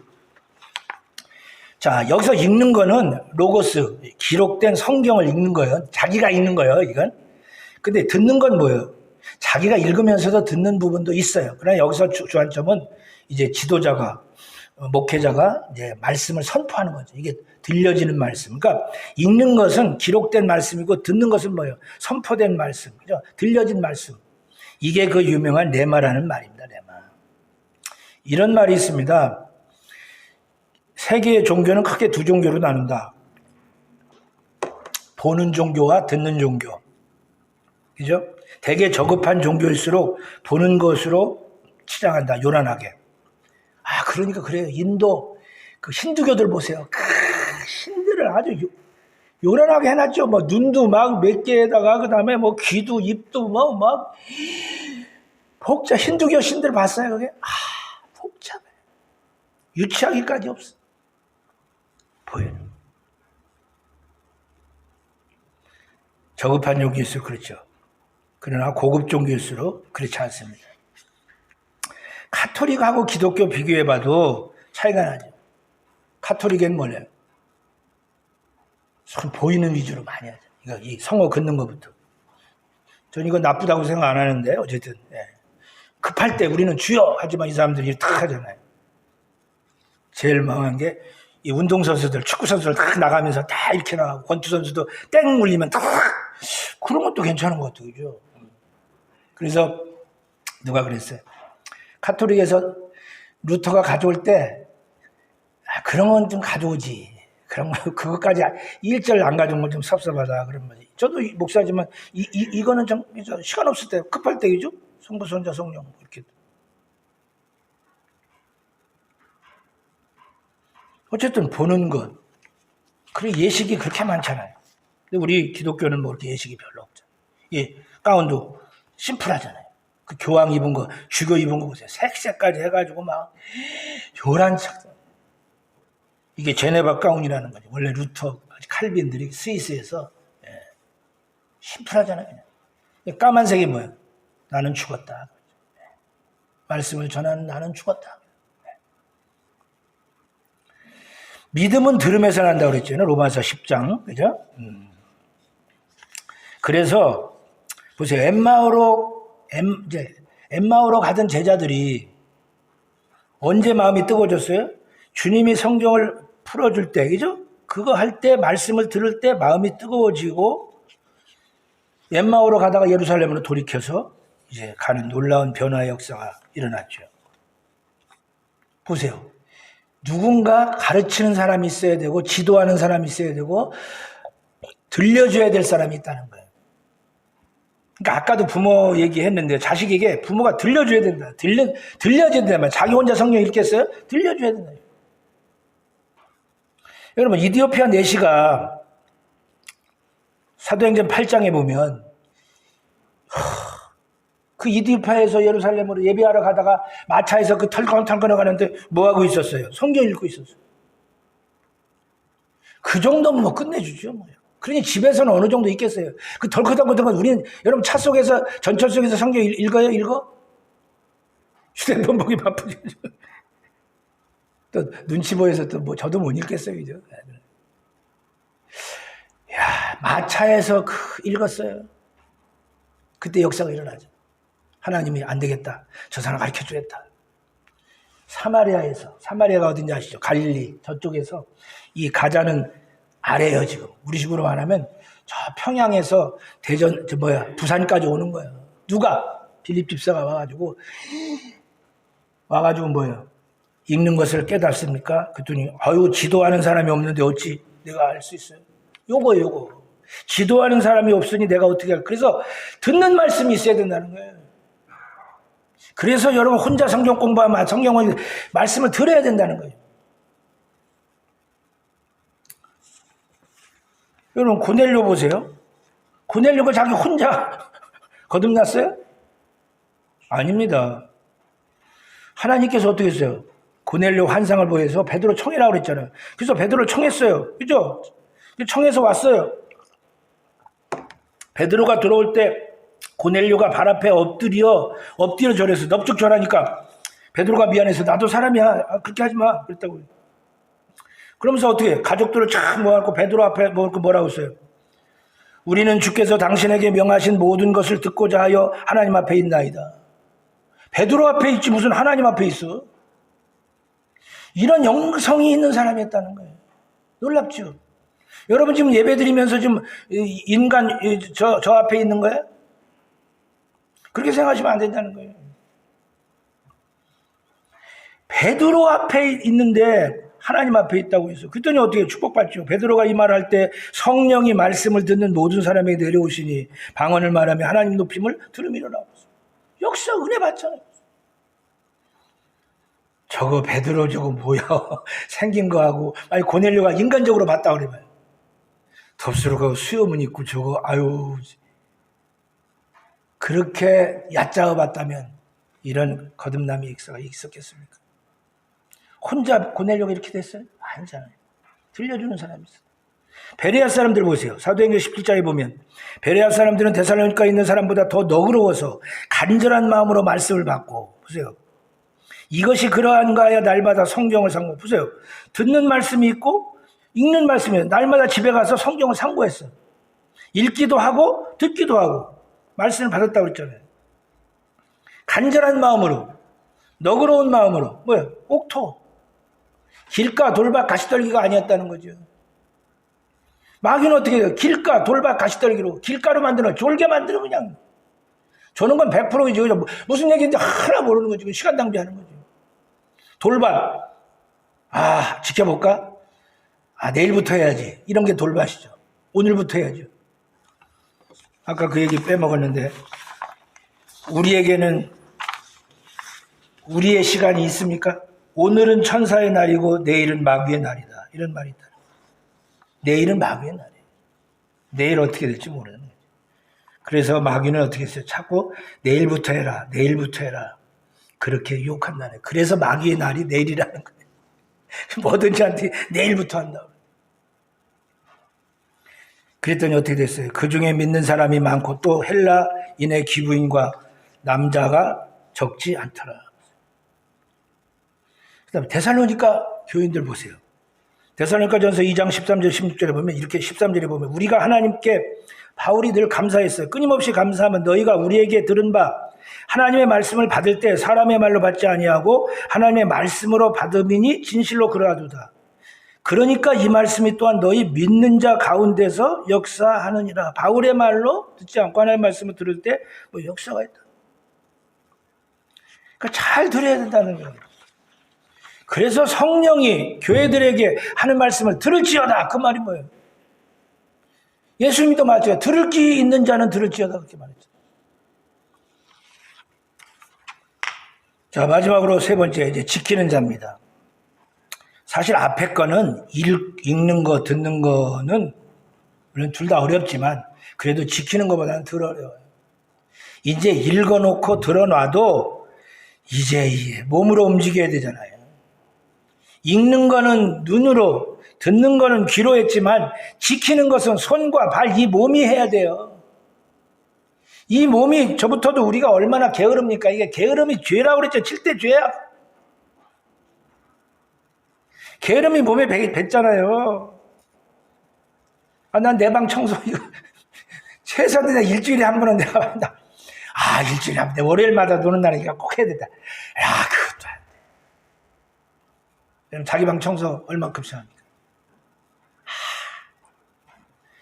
자, 여기서 읽는 거는 로고스, 기록된 성경을 읽는 거예요. 자기가 읽는 거예요, 이건. 근데 듣는 건 뭐예요? 자기가 읽으면서도 듣는 부분도 있어요. 그러나 여기서 주안점은 이제 지도자가, 목회자가 이제 말씀을 선포하는 거죠. 이게 들려지는 말씀. 그러니까 읽는 것은 기록된 말씀이고 듣는 것은 뭐예요? 선포된 말씀. 그죠? 들려진 말씀. 이게 그 유명한 레마라는 말입니다. 레마. 이런 말이 있습니다. 세계의 종교는 크게 두 종교로 나눈다. 보는 종교와 듣는 종교. 그죠? 되게 저급한 종교일수록 보는 것으로 치장한다. 요란하게. 아, 그러니까 그래요. 인도 그 힌두교들 보세요. 신들을 아주 요란하게 해놨죠. 뭐 눈도 막 몇 개에다가 그다음에 뭐 귀도 입도 뭐 막 복잡. 힌두교 신들 봤어요. 그게 복잡해. 유치하기까지 없어. 보여요. 저급한 종교일수록 그렇죠. 그러나 고급 종교일수록 그렇지 않습니다. 카톨릭하고 기독교 비교해봐도 차이가 나죠. 카톨릭은 뭐래요? 손 보이는 위주로 많이 하죠. 이 성어 긋는 것부터. 저는 이거 나쁘다고 생각 안 하는데 어쨌든 급할 때 우리는 주여 하지만 이 사람들이 탁 하잖아요. 제일 망한 게 이 운동선수들, 축구선수들 딱 나가면서 다 이렇게 나가고 권투선수도 땡 물리면 딱 그런 것도 괜찮은 것 같아요. 그죠? 그래서 누가 그랬어요? 카톨릭에서 루터가 가져올 때 그런 건 좀 가져오지. 그런 거 그것까지 1절 안 가져온 건 좀 섭섭하다 그런 거지. 저도 목사지만 이거는 좀 시간 없을 때 급할 때이죠. 성부, 성자, 성령 이렇게. 어쨌든 보는 것. 그리고 예식이 그렇게 많잖아요. 근데 우리 기독교는 뭐 이렇게 예식이 별로 없잖아요. 예, 가운도 심플하잖아요. 그 교황 입은 거, 주교 입은 거 보세요. 색색까지 해가지고 막 요란 척. 이게 제네바 가운이라는 거죠. 원래 루터, 칼빈들이 스위스에서 심플하잖아요. 그냥. 까만색이 뭐예요? 나는 죽었다. 말씀을 전하는 나는 죽었다. 믿음은 들음에서 난다고 그랬잖아요. 로마서 10장. 그죠? 그래서 보세요. 엠마오로 가던 제자들이 언제 마음이 뜨거워졌어요? 주님이 성경을 풀어줄 때, 그죠? 그거 할 때, 말씀을 들을 때 마음이 뜨거워지고 엠마오로 가다가 예루살렘으로 돌이켜서 이제 가는 놀라운 변화의 역사가 일어났죠. 보세요. 누군가 가르치는 사람이 있어야 되고 지도하는 사람이 있어야 되고 들려줘야 될 사람이 있다는 거예요. 그러니까 아까도 부모 얘기했는데 자식에게 부모가 들려줘야 된다. 들려줘야 된다. 자기 혼자 성경 읽겠어요? 들려줘야 된다. 여러분 이디오피아 내시가 사도행전 8장에 보면 그 이디오피아에서 예루살렘으로 예배하러 가다가 마차에서 그 털컹털컹 가는데 뭐하고 있었어요? 성경 읽고 있었어요. 그 정도면 뭐 끝내주죠. 뭐요. 그러니 집에서는 어느 정도 있겠어요. 그 덜커덩커덩 우리는 여러분 차 속에서 전철 속에서 성경 읽어요? 읽어? 휴대폰 보기 바쁘죠. 또 눈치 보여서 또 뭐 저도 못 읽겠어요. 그죠? 야, 마차에서 읽었어요. 그때 역사가 일어나죠. 하나님이 안 되겠다. 저 사람 가르쳐 주겠다. 사마리아가 어딘지 아시죠? 갈릴리 저쪽에서 이 가자는 아래요 지금. 우리 식으로 말하면 저 평양에서 부산까지 오는 거예요. 누가? 빌립 집사가 와가지고 뭐예요? 읽는 것을 깨닫습니까? 그랬더니 아유 지도하는 사람이 없는데 어찌 내가 알 수 있어요? 요거. 지도하는 사람이 없으니 내가 어떻게 할까? 그래서 듣는 말씀이 있어야 된다는 거예요. 그래서 여러분 혼자 성경 공부하면 성경을 말씀을 들어야 된다는 거예요. 여러분 고넬료 보세요. 고넬료가 자기 혼자 거듭났어요? 아닙니다. 하나님께서 어떻게 했어요? 고넬료 환상을 보여서 베드로 청해라고 그랬잖아요. 그래서 베드로를 청했어요. 그죠? 청해서 왔어요. 베드로가 들어올 때 고넬료가 발 앞에 엎드려 절해서 넙죽 절하니까 베드로가 미안해서 나도 사람이야. 그렇게 하지 마. 그랬다고. 그러면서 어떻게 가족들을 쫙 모아놓고 베드로 앞에 뭐라고 했어요? 우리는 주께서 당신에게 명하신 모든 것을 듣고자 하여 하나님 앞에 있나이다. 베드로 앞에 있지 무슨 하나님 앞에 있어. 이런 영성이 있는 사람이었다는 거예요. 놀랍죠? 여러분 지금 예배 드리면서 지금 인간 저 앞에 있는 거예요? 그렇게 생각하시면 안 된다는 거예요. 베드로 앞에 있는데 하나님 앞에 있다고 해서 그랬더니 어떻게 축복받죠? 베드로가 이 말을 할 때 성령이 말씀을 듣는 모든 사람에게 내려오시니 방언을 말하며 하나님 높임을 들음이로라. 역사 은혜 받잖아요. 저거 베드로 저거 뭐야 생긴 거하고 아니 고넬료가 인간적으로 봤다 그래봐요. 덥수룩하고 수염은 있고 저거 아유 그렇게 얕잡아 봤다면 이런 거듭남의 역사가 있었겠습니까? 혼자 고넬료가 이렇게 됐어요? 아니잖아요. 들려주는 사람이 있어요. 베레아 사람들 보세요. 사도행전 17장에 보면 베레아 사람들은 데살로니가에 있는 사람보다 더 너그러워서 간절한 마음으로 말씀을 받고 보세요. 이것이 그러한가 하여 날마다 성경을 상고 보세요. 듣는 말씀이 있고 읽는 말씀이 날마다 집에 가서 성경을 상고했어요. 읽기도 하고 듣기도 하고 말씀을 받았다고 그랬잖아요. 간절한 마음으로 너그러운 마음으로 뭐예요? 옥토 길가 돌밭 가시떨기가 아니었다는 거죠. 마귀는 어떻게 해요? 길가 돌밭 가시떨기로 길가로 만드는 졸게 만드는 그냥 저는 건 100%이죠. 무슨 얘기인지 하나 모르는 거죠. 시간 낭비하는 거죠. 돌밭 지켜볼까? 내일부터 해야지. 이런 게 돌밭이죠. 오늘부터 해야죠. 아까 그 얘기 빼먹었는데 우리에게는 우리의 시간이 있습니까? 오늘은 천사의 날이고 내일은 마귀의 날이다. 이런 말이 있다. 내일은 마귀의 날이에요. 내일 어떻게 될지 모르는 거죠. 그래서 마귀는 어떻게 했어요? 자꾸 내일부터 해라. 내일부터 해라. 그렇게 유혹한다네. 그래서 마귀의 날이 내일이라는 거예요. 뭐든지 한테 내일부터 한다고. 그랬더니 어떻게 됐어요? 그 중에 믿는 사람이 많고 또 헬라인의 기부인과 남자가 적지 않더라. 그다음에 데살로니가 교인들 보세요. 데살로니가전서 2장 13절 16절에 보면 이렇게 13절에 보면 우리가 하나님께 바울이 늘 감사했어요. 끊임없이 감사하면 너희가 우리에게 들은 바 하나님의 말씀을 받을 때 사람의 말로 받지 아니하고 하나님의 말씀으로 받음이니 진실로 그러하도다. 그러니까 이 말씀이 또한 너희 믿는 자 가운데서 역사하느니라. 바울의 말로 듣지 않고 하나님의 말씀을 들을 때 뭐 역사가 있다. 그러니까 잘 들어야 된다는 거예요. 그래서 성령이 교회들에게 하는 말씀을 들을지어다. 그 말이 뭐예요? 예수님도 맞아요. 들을 귀 있는 자는 들을지어다. 그렇게 말했죠. 자, 마지막으로 세 번째, 이제 지키는 자입니다. 사실 앞에 거는 읽는 거, 듣는 거는 물론 둘 다 어렵지만 그래도 지키는 것보다는 덜 어려워요. 이제 읽어놓고 들어놔도 이제 몸으로 움직여야 되잖아요. 읽는 거는 눈으로, 듣는 거는 귀로 했지만 지키는 것은 손과 발, 이 몸이 해야 돼요. 이 몸이 저부터도 우리가 얼마나 게으릅니까? 이게 게으름이 죄라고 그랬죠. 7대 죄야. 게으름이 몸에 뱉잖아요. 난 내 방 청소 이거 최소한 내가 일주일에 한 번은 내가 일주일에 한 번, 월요일마다 노는 날이니까 꼭 해야 된다. 그것도 안 돼. 여러분 자기 방 청소 얼마큼씩 합니까?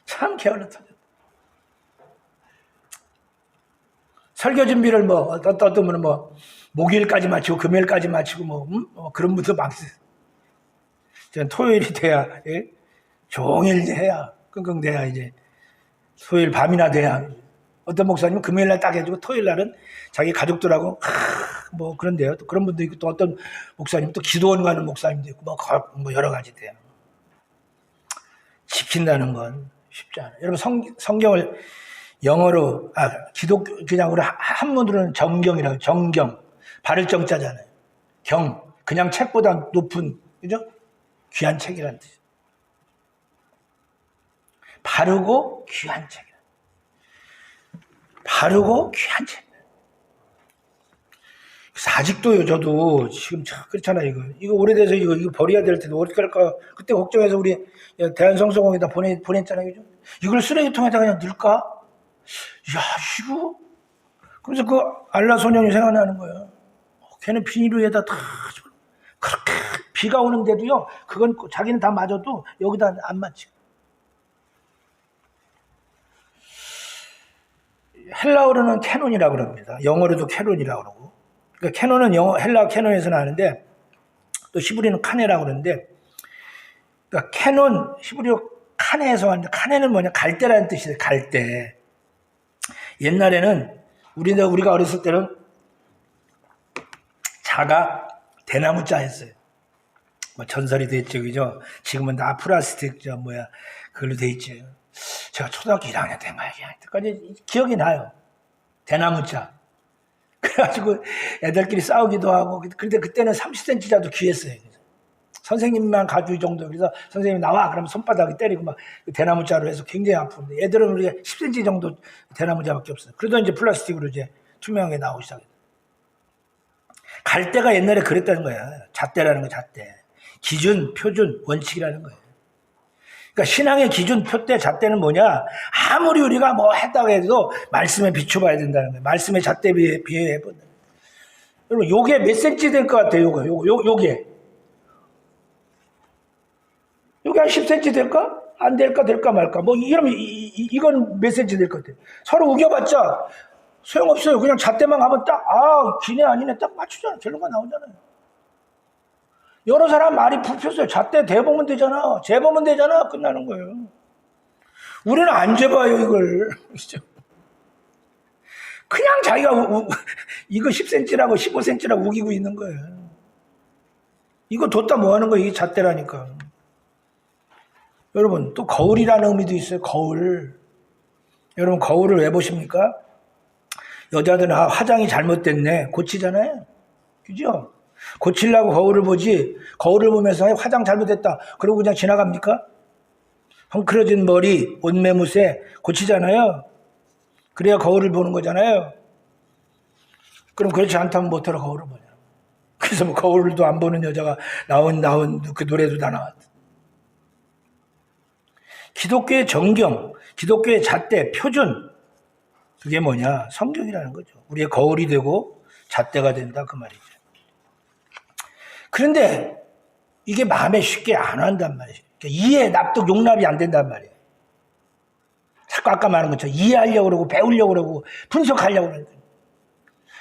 참 게을러 터졌다. 설교 준비를 어떤 분은 목요일까지 마치고 금요일까지 마치고 그런 분도 막 있어요. 저는 토요일이 돼야 종일 해야 끙끙대야 이제 토요일 밤이나 돼야 어떤 목사님은 금요일날 딱 해주고 토요일날은 자기 가족들하고 그런데요. 또 그런 분도 있고 또 어떤 목사님 또 기도원 가는 목사님도 있고 여러 가지 돼요. 지킨다는 건 쉽지 않아요. 여러분 성경을 영어로 그냥 우리 한문으로는 정경이라고 정경 바를 정자잖아요. 경 그냥 책보다 높은 그죠? 귀한 책이라는 뜻이에요. 바르고 귀한 책. 바르고 귀한 책. 그래서 아직도요, 저도 지금 그렇잖아요, 이거 오래돼서 이거 버려야 될 텐데, 어떻게 할까? 그때 걱정해서 우리 대한성서공에다 보냈잖아요, 그죠? 이걸 쓰레기통에다 그냥 넣을까? 야, 이거? 그래서 그 알라 소년이 생각나는 거예요. 걔는 비닐에다 다, 그렇게 비가 오는데도요, 그건 자기는 다 맞아도 여기다 안 맞지. 헬라어로는 캐논이라고 그럽니다. 영어로도 캐논이라고 그러고. 그러니까 캐논은 헬라 캐논에서 나는데 또 히브리는 카네라고 그러는데, 그러니까 캐논 히브리어 카네에서 왔는데, 카네는 뭐냐? 갈대라는 뜻이에요. 갈대. 옛날에는 우리가 어렸을 때는 자가 대나무 자였어요. 뭐 전설이 됐죠, 그죠? 지금은 다 플라스틱 그걸로 돼 있죠. 제가 초등학교 1학년 때인가요? 그때까지 기억이 나요. 대나무 자. 그래가지고 애들끼리 싸우기도 하고, 근데 그때는 30cm라도 귀했어요. 선생님만 가주 정도. 그래서 선생님이 나와 그러면 손바닥에 때리고 막 대나무 자로 해서 굉장히 아픈데, 애들은 우리가 10cm 정도 대나무 자밖에 없어요. 그러다 이제 플라스틱으로 이제 투명하게 나오기 시작했어요. 갈대가 옛날에 그랬다는 거야. 잣대라는 거, 잣대. 기준, 표준, 원칙이라는 거예요. 그러니까 신앙의 기준, 표대, 잣대는 뭐냐? 아무리 우리가 뭐 했다고 해도 말씀에 비춰봐야 된다는 거예요. 말씀에 잣대 비해해본다. 여러분, 요게 몇 센치 될 것 같아요? 요게 한 10cm 될까? 안 될까? 될까 말까? 뭐 이러면 이건 몇 센치 될 것 같아요? 서로 우겨봤자 소용없어요. 그냥 잣대만 가면 딱 기네 아니네 딱 맞추잖아요. 결론가 나오잖아요. 여러 사람 말이 풀폈어요. 잣대 대보면 되잖아. 재보면 되잖아. 끝나는 거예요. 우리는 안 재봐요, 이걸. 그냥 자기가 이거 10cm라고 15cm라고 우기고 있는 거예요. 이거 뒀다 뭐 하는 거예요? 이게 잣대라니까. 여러분, 또 거울이라는 의미도 있어요. 거울. 여러분, 거울을 왜 보십니까? 여자들은 화장이 잘못됐네. 고치잖아요. 그죠? 고치려고 거울을 보지, 거울을 보면서 화장 잘못됐다 그러고 그냥 지나갑니까? 헝클어진 머리, 옷매무새 고치잖아요. 그래야 거울을 보는 거잖아요. 그럼 그렇지 않다면 못하러 거울을 보냐. 그래서 뭐 거울도 안 보는 여자가 나온 그 노래도 다 나왔다. 기독교의 정경, 기독교의 잣대, 표준, 그게 뭐냐? 성경이라는 거죠. 우리의 거울이 되고 잣대가 된다 그 말이죠. 그런데 이게 마음에 쉽게 안 한단 말이에요. 그러니까 이해, 납득, 용납이 안 된단 말이에요. 자꾸 아까 말한 것처럼 이해하려고 그러고 배우려고 그러고 분석하려고 그러고.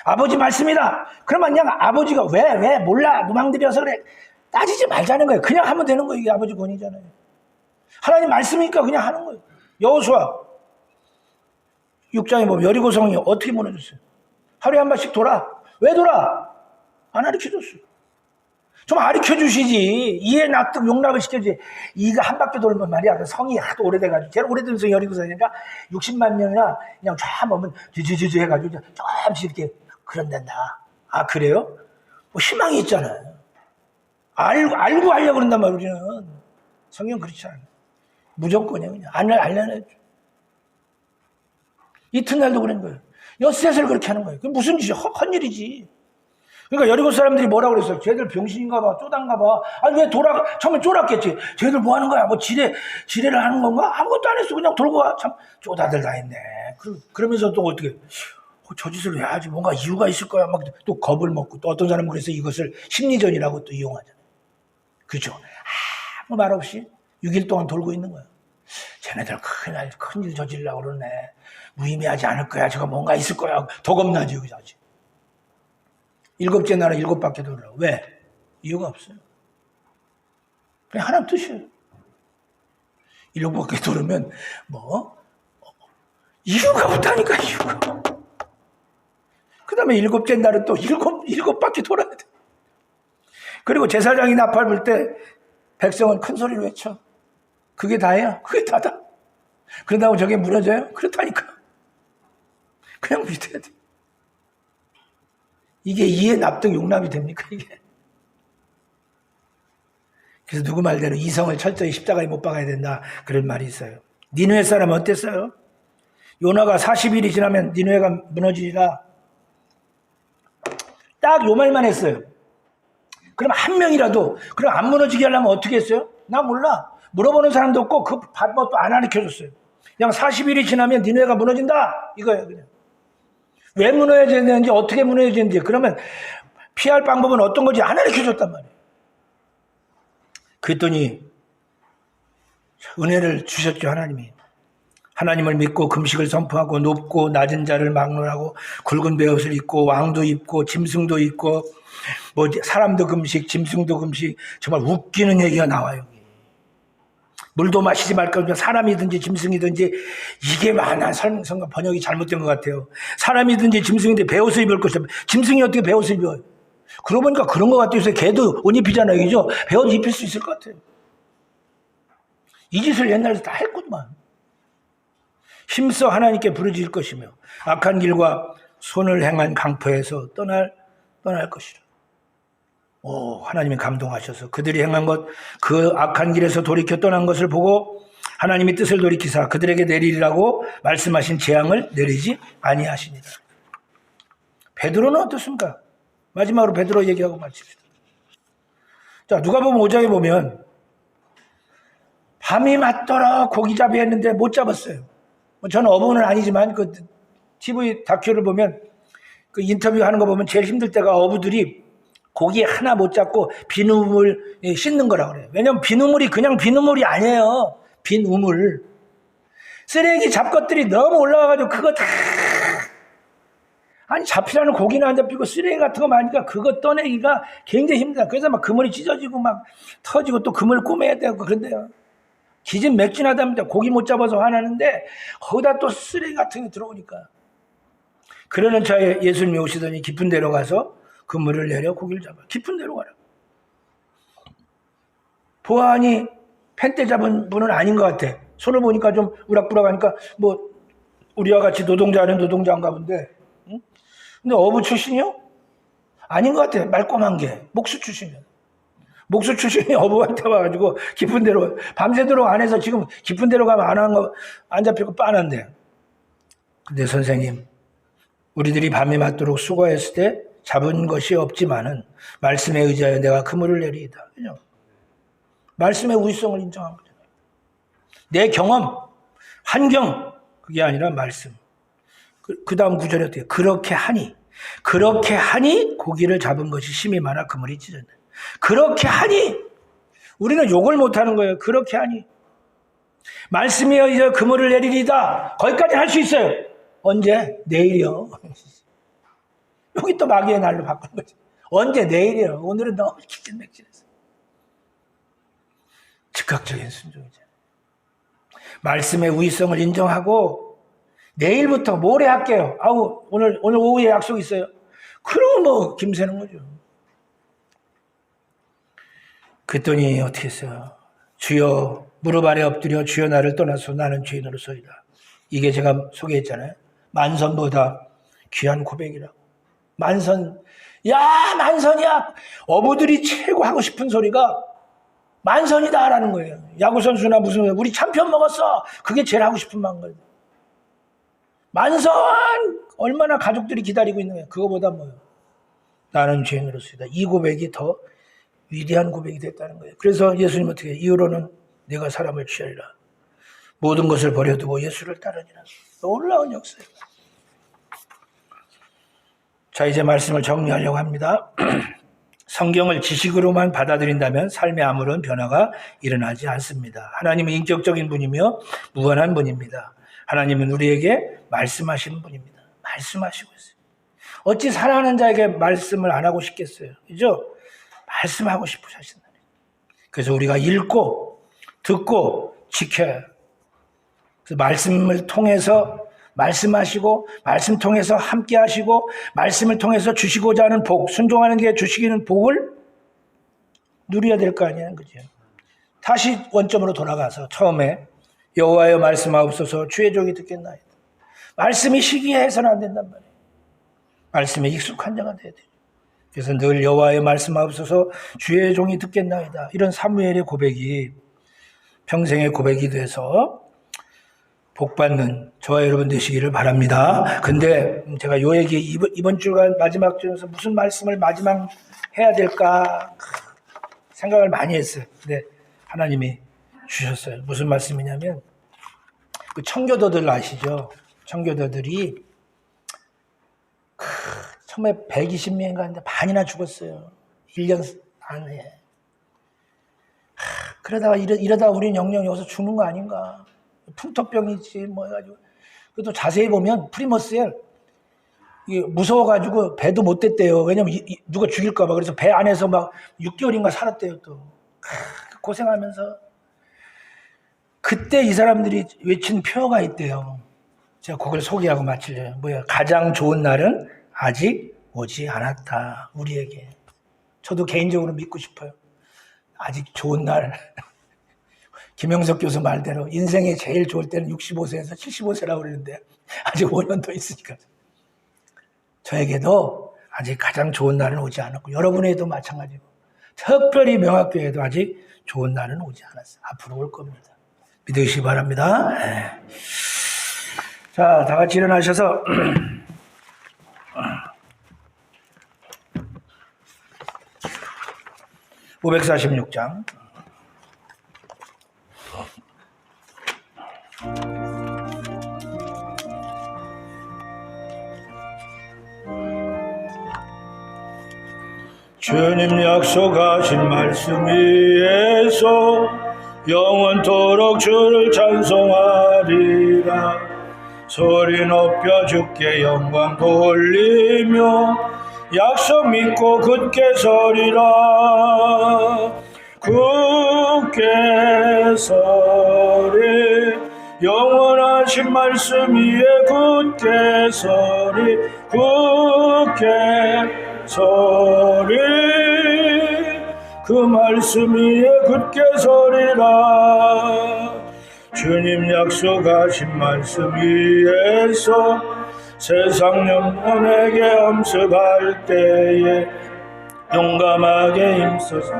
아버지 말씀이다. 그러면 그냥 아버지가 왜 몰라 누망들여서 그래 따지지 말자는 거예요. 그냥 하면 되는 거예요. 이게 아버지 권위잖아요. 하나님 말씀이니까 그냥 하는 거예요. 여호수아 6장에 보면 여리고성이 어떻게 무너졌어요? 하루에 한 번씩 돌아. 왜 돌아? 안 가르쳐줬어요. 좀 가르쳐 주시지. 이해, 납득, 용납을 시켜주지. 이거 한 바퀴 돌면 말이야. 성이 하도 오래돼가지고. 제일 오래된 성이 여리고성이니까 60만 명이나 그냥 쫙 보면 주주주주 해가지고 조금씩 이렇게 그런단다. 아, 그래요? 뭐 희망이 있잖아요. 알고 하려고 그런단 말이야, 우리는. 성경 그렇지 않아요. 무조건이에요, 그냥. 알려내죠. 이튿날도 그런 거예요. 엿새를 그렇게 하는 거예요. 그게 무슨 짓이야? 헛일이지. 그러니까 여리고 사람들이 뭐라고 그랬어요? 쟤들 병신인가 봐, 쪼단가 봐. 아니, 왜 처음에 쫄았겠지. 쟤들 뭐 하는 거야? 뭐 지뢰를 하는 건가? 아무것도 안 했어. 그냥 돌고 와. 참, 쪼다들 다 했네. 그러면서 또 어떻게, 저 짓을 왜 하지? 뭔가 이유가 있을 거야. 막 또 겁을 먹고, 또 어떤 사람은 그래서 이것을 심리전이라고 또 이용하잖아요. 그죠? 아무 말 없이 6일 동안 돌고 있는 거야. 쟤네들 큰일 저지르려고 그러네. 무의미하지 않을 거야. 저거 뭔가 있을 거야. 더 겁나지, 여기서 아직. 7째 날은 7바퀴 돌으라고. 왜? 이유가 없어요. 그냥 하나님 뜻이에요. 7바퀴 돌으면 이유가 없다니까, 이유가. 그 다음에 7째 날은 또 7바퀴 돌아야 돼. 그리고 제사장이 나팔 불 때 백성은 큰 소리로 외쳐. 그게 다야? 그게 다다. 그런다고 저게 무너져요? 그렇다니까. 그냥 믿어야 돼. 이게 이해, 납득, 용납이 됩니까, 이게? 그래서 누구 말대로 이성을 철저히 십자가에 못 박아야 된다, 그런 말이 있어요. 니느웨 사람은 어땠어요? 요나가 40일이 지나면 니느웨가 무너지리라. 딱 요 말만 했어요. 그럼 한 명이라도, 그럼 안 무너지게 하려면 어떻게 했어요? 나 몰라. 물어보는 사람도 없고 그 방법도 안 가르쳐줬어요. 그냥 40일이 지나면 니느웨가 무너진다, 이거예요. 그냥. 왜 무너져야 되는지, 어떻게 무너져야 되는지, 그러면 피할 방법은 어떤 건지 안 가르쳐줬단 말이에요. 그랬더니 은혜를 주셨죠, 하나님이. 하나님을 믿고 금식을 선포하고 높고 낮은 자를 막론하고 굵은 베옷을 입고 왕도 입고 짐승도 입고 뭐 사람도 금식, 짐승도 금식. 정말 웃기는 얘기가 나와요. 물도 마시지 말까. 사람이든지 짐승이든지, 이게 많아. 설명성과 번역이 잘못된 것 같아요. 사람이든지 짐승인데 베옷을 입을 것이다. 짐승이 어떻게 베옷을 입어요? 그러고 보니까 그런 것 같아요. 개도 옷 입히잖아요, 그죠? 베옷 입힐 수 있을 것 같아요. 이 짓을 옛날에 다 했구만. 힘써 하나님께 부르짖을 것이며 악한 길과 손을 행한 강포에서 떠날 것이라. 오, 하나님이 감동하셔서 그들이 행한 것, 그 악한 길에서 돌이켜 떠난 것을 보고 하나님이 뜻을 돌이키사 그들에게 내리리라고 말씀하신 재앙을 내리지 아니하시니라. 베드로는 어떻습니까? 마지막으로 베드로 얘기하고 마칩시다. 자, 누가복음 5장에 보면 밤이 맞더라 고기잡이 했는데 못 잡았어요. 저는 어부는 아니지만 그 TV 다큐를 보면 그 인터뷰 하는 거 보면 제일 힘들 때가 어부들이 고기 하나 못 잡고 비누물 씻는 거라고 그래요. 왜냐면 비누물이 그냥 비누물이 아니에요. 빈 우물. 쓰레기 잡것들이 너무 올라와가지고 그거 다, 아니 잡히라는 고기는 안 잡히고 쓰레기 같은 거 많으니까 그거 떠내기가 굉장히 힘들다. 그래서 막 그물이 찢어지고 막 터지고 또 그물 꼬매야 되고 그런데요. 기진맥진하답니다. 고기 못 잡아서 화나는데 거기다 또 쓰레기 같은 게 들어오니까. 그러는 차에 예수님이 오시더니 깊은 데로 가서 그물을 내려 고기를 잡아. 깊은 데로 가라. 보아하니 펜대 잡은 분은 아닌 것 같아. 손을 보니까 좀 우락부락하니까 뭐 우리와 같이 노동자는 노동자인가 본데. 응? 근데 어부 출신이요? 아닌 것 같아. 말꼬만 게. 목수 출신이야. 목수 출신이 어부한테 와가지고 깊은 데로 밤새도록 안 해서 지금 깊은 데로 가면 안 한 거 안 잡히고 빤한데. 근데 선생님, 우리들이 밤이 맞도록 수고했을 때 잡은 것이 없지만은 말씀에 의지하여 내가 그물을 내리이다. 그죠? 말씀의 우위성을 인정한 거잖아요. 내 경험, 환경, 그게 아니라 말씀. 그 다음 구절에 어떻게 그렇게 하니 고기를 잡은 것이 심히 많아 그물이 찢어졌네. 그렇게 하니 우리는 욕을 못하는 거예요. 그렇게 하니 말씀에 의지하여 그물을 내리리다. 거기까지 할 수 있어요. 언제? 내일이요. 여기 또 마귀의 날로 바꾼 거죠. 언제? 내일이요. 오늘은 너무 기진맥진해서. 즉각적인 순종이죠. 말씀의 우위성을 인정하고 내일부터 모레 할게요. 아우 오늘 오후에 약속 있어요. 그러면 뭐 김새는 거죠. 그랬더니 어떻게 했어요? 주여 무릎 아래 엎드려 주여 나를 떠나서 나는 죄인으로서이다. 이게 제가 소개했잖아요. 만선보다 귀한 고백이라고. 만선, 야 만선이야. 어부들이 최고 하고 싶은 소리가 만선이다라는 거예요. 야구선수나 무슨 우리 챔피언 먹었어. 그게 제일 하고 싶은 말 거예요. 만선 얼마나 가족들이 기다리고 있는 거예요. 그거보다 뭐예요? 나는 죄인으로서이다. 이 고백이 더 위대한 고백이 됐다는 거예요. 그래서 예수님 어떻게 이후로는 내가 사람을 취하리라. 모든 것을 버려두고 예수를 따르니라. 놀라운 역사예요. 자, 이제 말씀을 정리하려고 합니다. 성경을 지식으로만 받아들인다면 삶에 아무런 변화가 일어나지 않습니다. 하나님은 인격적인 분이며 무한한 분입니다. 하나님은 우리에게 말씀하시는 분입니다. 말씀하시고 있어요. 어찌 사랑하는 자에게 말씀을 안 하고 싶겠어요? 그죠? 말씀하고 싶어 하신다는 거예요. 그래서 우리가 읽고 듣고 지켜야 해요. 그래서 말씀을 통해서 말씀하시고 말씀 통해서 함께 하시고 말씀을 통해서 주시고자 하는 복, 순종하는 게 주시기는 복을 누려야 될 거 아니냐는 거죠. 다시 원점으로 돌아가서 처음에 여호와여 말씀하옵소서 주의 종이 듣겠나이다. 말씀이 시기해서는 안 된단 말이에요. 말씀에 익숙한 자가 돼야 돼요. 그래서 늘 여호와여 말씀하옵소서 주의 종이 듣겠나이다. 이런 사무엘의 고백이 평생의 고백이 돼서 복받는 저와 여러분 되시기를 바랍니다. 근데 제가 요 얘기 이번 주간 마지막 주에서 무슨 말씀을 마지막 해야 될까 생각을 많이 했어요. 근데 하나님이 주셨어요. 무슨 말씀이냐면 그 청교도들 아시죠? 청교도들이 처음에 120명인가 하는데 반이나 죽었어요. 1년 안에. 그러다가 이러다 우린 영영 여기서 죽는 거 아닌가. 풍토병이지 뭐 해가지고. 그래도 자세히 보면 프리머스에 무서워가지고 배도 못 댔대요. 왜냐면 누가 죽일까 봐. 그래서 배 안에서 막 6개월인가 살았대요 또. 고생하면서. 그때 이 사람들이 외친 표어가 있대요. 제가 그걸 소개하고 마치려요. 뭐야? 가장 좋은 날은 아직 오지 않았다. 우리에게. 저도 개인적으로 믿고 싶어요. 아직 좋은 날. 김영석 교수 말대로 인생에 제일 좋을 때는 65세에서 75세라고 그러는데 아직 5년 더 있으니까. 저에게도 아직 가장 좋은 날은 오지 않았고 여러분에게도 마찬가지고 특별히 명학교에도 아직 좋은 날은 오지 않았어요. 앞으로 올 겁니다. 믿으시기 바랍니다. 네. 자, 다 같이 일어나셔서 546장 주님 약속하신 말씀 위에서 영원토록 주를 찬송하리라. 소리 높여 주께 영광 돌리며 약속 믿고 굳게 서리라. 굳게 서리 영원하신 말씀 위에 굳게 서리 굳게 서리 그 말씀 위에 굳게 서리라. 주님 약속하신 말씀 위에서 세상 영혼에게 암습할 때에 용감하게 힘써서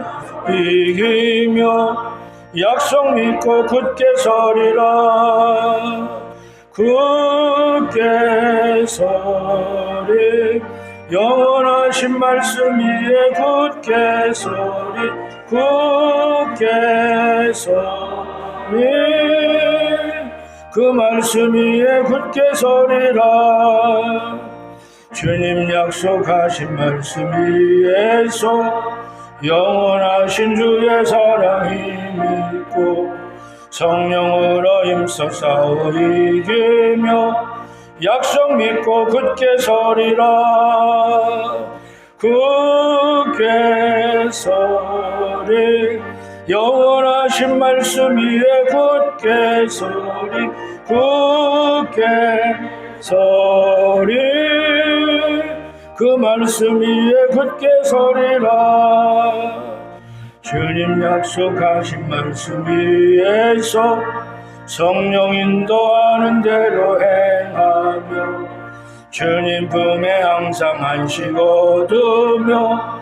이기며 약속 믿고 굳게 서리라. 굳게 서리 영원하신 말씀 위에 굳게 서리 굳게 서리 그 말씀 위에 굳게 서리라. 주님 약속하신 말씀 위에서 영원하신 주의 사랑이 믿고 성령으로 힘써 싸워 이기며 약속 믿고 굳게 서리라. 굳게 서리 영원하신 말씀 위에 굳게 서리 굳게 서리 그 말씀 위에 굳게 서리라. 주님 약속하신 말씀 위에서 성령 인도하는 대로 행하며 주님 품에 항상 안식 얻으며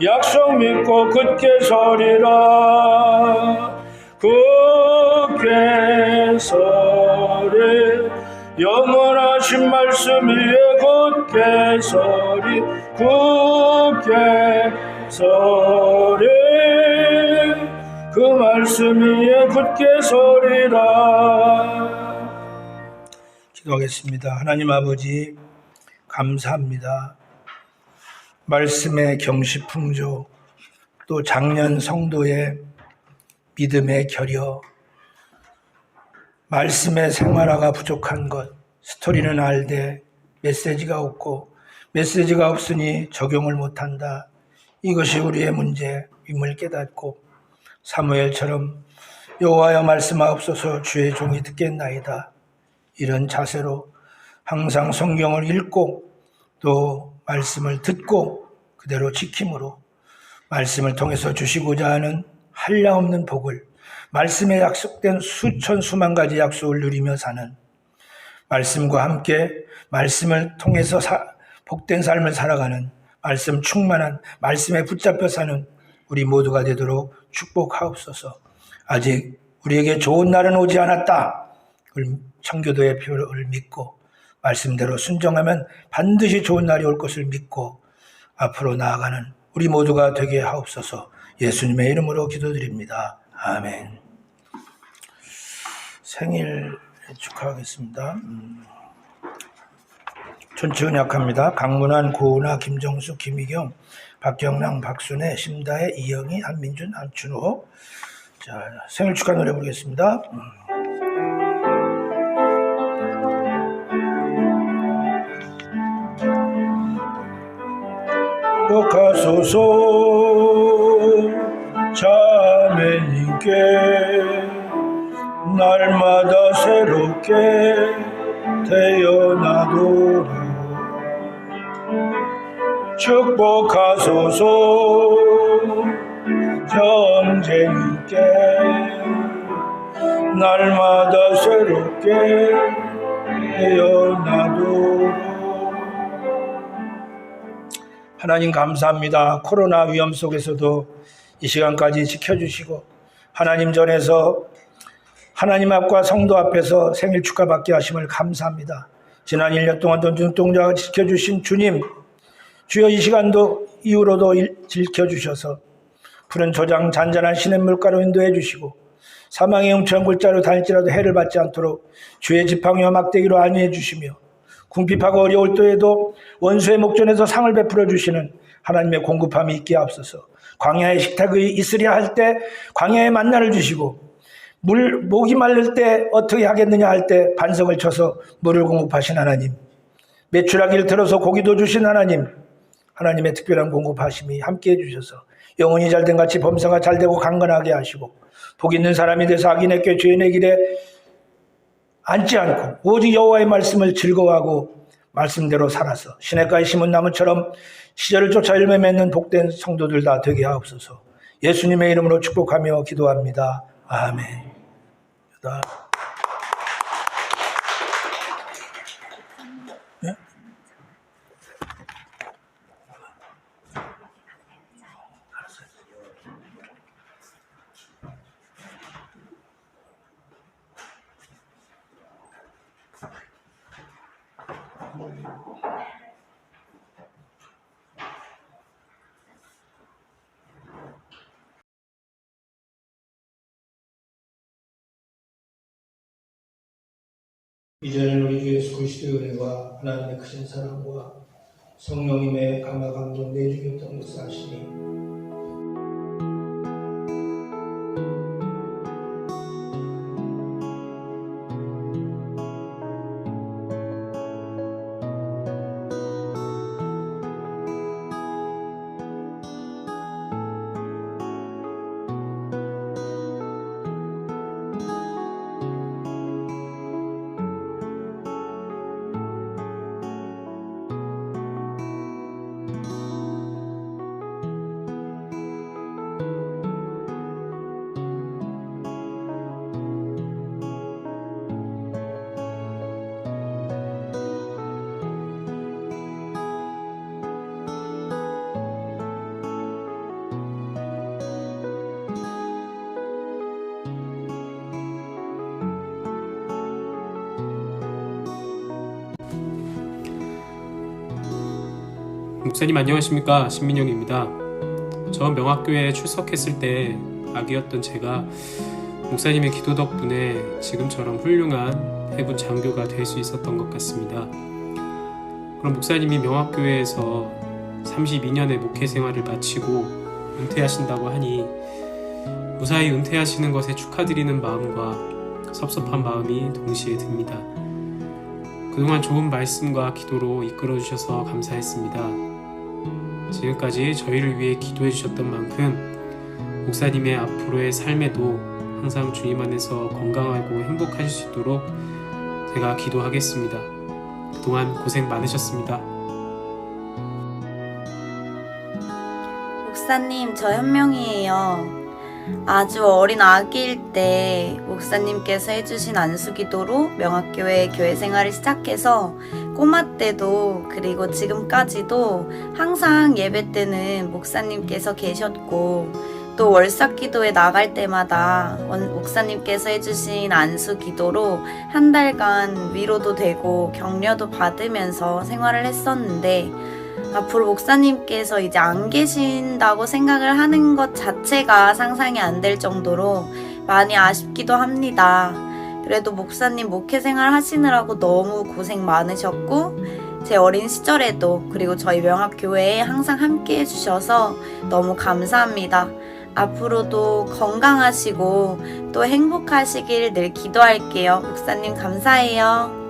약속 믿고 굳게 서리라. 굳게 서리 영원하신 말씀 위에 굳게 서리 굳게 서리 그 말씀 위에 굳게 서리라. 기도하겠습니다. 하나님 아버지 감사합니다. 말씀의 경시풍조 또 작년 성도의 믿음의 결여 말씀의 생활화가 부족한 것 스토리는 알되 메시지가 없고 메시지가 없으니 적용을 못한다. 이것이 우리의 문제임을 깨닫고 사무엘처럼 여호와여 말씀하옵소서 주의 종이 듣겠나이다. 이런 자세로 항상 성경을 읽고 또 말씀을 듣고 그대로 지킴으로 말씀을 통해서 주시고자 하는 한량없는 복을 말씀에 약속된 수천 수만 가지 약속을 누리며 사는, 말씀과 함께 말씀을 통해서 복된 삶을 살아가는, 말씀 충만한, 말씀에 붙잡혀 사는 우리 모두가 되도록 축복하옵소서. 아직 우리에게 좋은 날은 오지 않았다. 청교도의 표를 믿고 말씀대로 순종하면 반드시 좋은 날이 올 것을 믿고 앞으로 나아가는 우리 모두가 되게 하옵소서. 예수님의 이름으로 기도드립니다. 아멘. 생일 축하하겠습니다. 전체 은약합니다. 강문환, 고은아, 김정수, 김희경, 박경랑, 박순애, 심다혜, 이영희, 한민준, 한춘호. 자, 생일 축하 노래 부르겠습니다. 복하소서 자매님께 날마다 새롭게 태어나도록 축복하소서 형제님께 날마다 새롭게 태어나도록. 하나님 감사합니다. 코로나 위험 속에서도 이 시간까지 지켜주시고 하나님 전에서 하나님 앞과 성도 앞에서 생일 축하받게 하심을 감사합니다. 지난 1년 동안도 눈동자가 지켜주신 주님, 주여 이 시간도 이후로도 지켜주셔서 푸른 초장 잔잔한 시냇물가로 인도해 주시고 사망의 영천 골짜기로 다닐지라도 해를 받지 않도록 주의 지팡이와 막대기로 안위해 주시며 궁핍하고 어려울 때에도 원수의 목전에서 상을 베풀어 주시는 하나님의 공급함이 있게 하옵소서. 광야의 식탁이 있으랴 할 때 광야의 만나를 주시고 목이 마를 때 어떻게 하겠느냐 할 때 반석을 쳐서 물을 공급하신 하나님, 메추라기를 들어서 고기도 주신 하나님, 하나님의 특별한 공급하심이 함께해 주셔서 영혼이 잘된 같이 범사가 잘되고 강건하게 하시고 복 있는 사람이 돼서 악인의 꾀 죄인의 길에 앉지 않고 오직 여호와의 말씀을 즐거워하고 말씀대로 살아서 시냇가에 심은 나무처럼 시절을 쫓아 열매 맺는 복된 성도들 다 되게 하옵소서. 예수님의 이름으로 축복하며 기도합니다. 아멘. 네? 이제는 우리 주 예수 그리스도의 은혜와 하나님의 크신 사랑과 성령님의 감화가 내주기 없던 것을 아시니 목사님 안녕하십니까? 신민영입니다. 저 명학교에 출석했을 때 아기였던 제가 목사님의 기도 덕분에 지금처럼 훌륭한 해군 장교가 될 수 있었던 것 같습니다. 그럼 목사님이 명학교에서 32년의 목회 생활을 마치고 은퇴하신다고 하니 무사히 은퇴하시는 것에 축하드리는 마음과 섭섭한 마음이 동시에 듭니다. 그동안 좋은 말씀과 기도로 이끌어 주셔서 감사했습니다. 지금까지 저희를 위해 기도해 주셨던 만큼 목사님의 앞으로의 삶에도 항상 주님 안에서 건강하고 행복하실 수 있도록 제가 기도하겠습니다. 그동안 고생 많으셨습니다. 목사님, 저 현명이에요. 아주 어린 아기일 때 목사님께서 해주신 안수기도로 명학교회 교회 생활을 시작해서 꼬마 때도 그리고 지금까지도 항상 예배 때는 목사님께서 계셨고 또 월삭기도에 나갈 때마다 목사님께서 해주신 안수기도로 한 달간 위로도 되고 격려도 받으면서 생활을 했었는데 앞으로 목사님께서 이제 안 계신다고 생각을 하는 것 자체가 상상이 안 될 정도로 많이 아쉽기도 합니다. 그래도 목사님 목회 생활 하시느라고 너무 고생 많으셨고 제 어린 시절에도 그리고 저희 명학교회에 항상 함께 해주셔서 너무 감사합니다. 앞으로도 건강하시고 또 행복하시길 늘 기도할게요. 목사님 감사해요.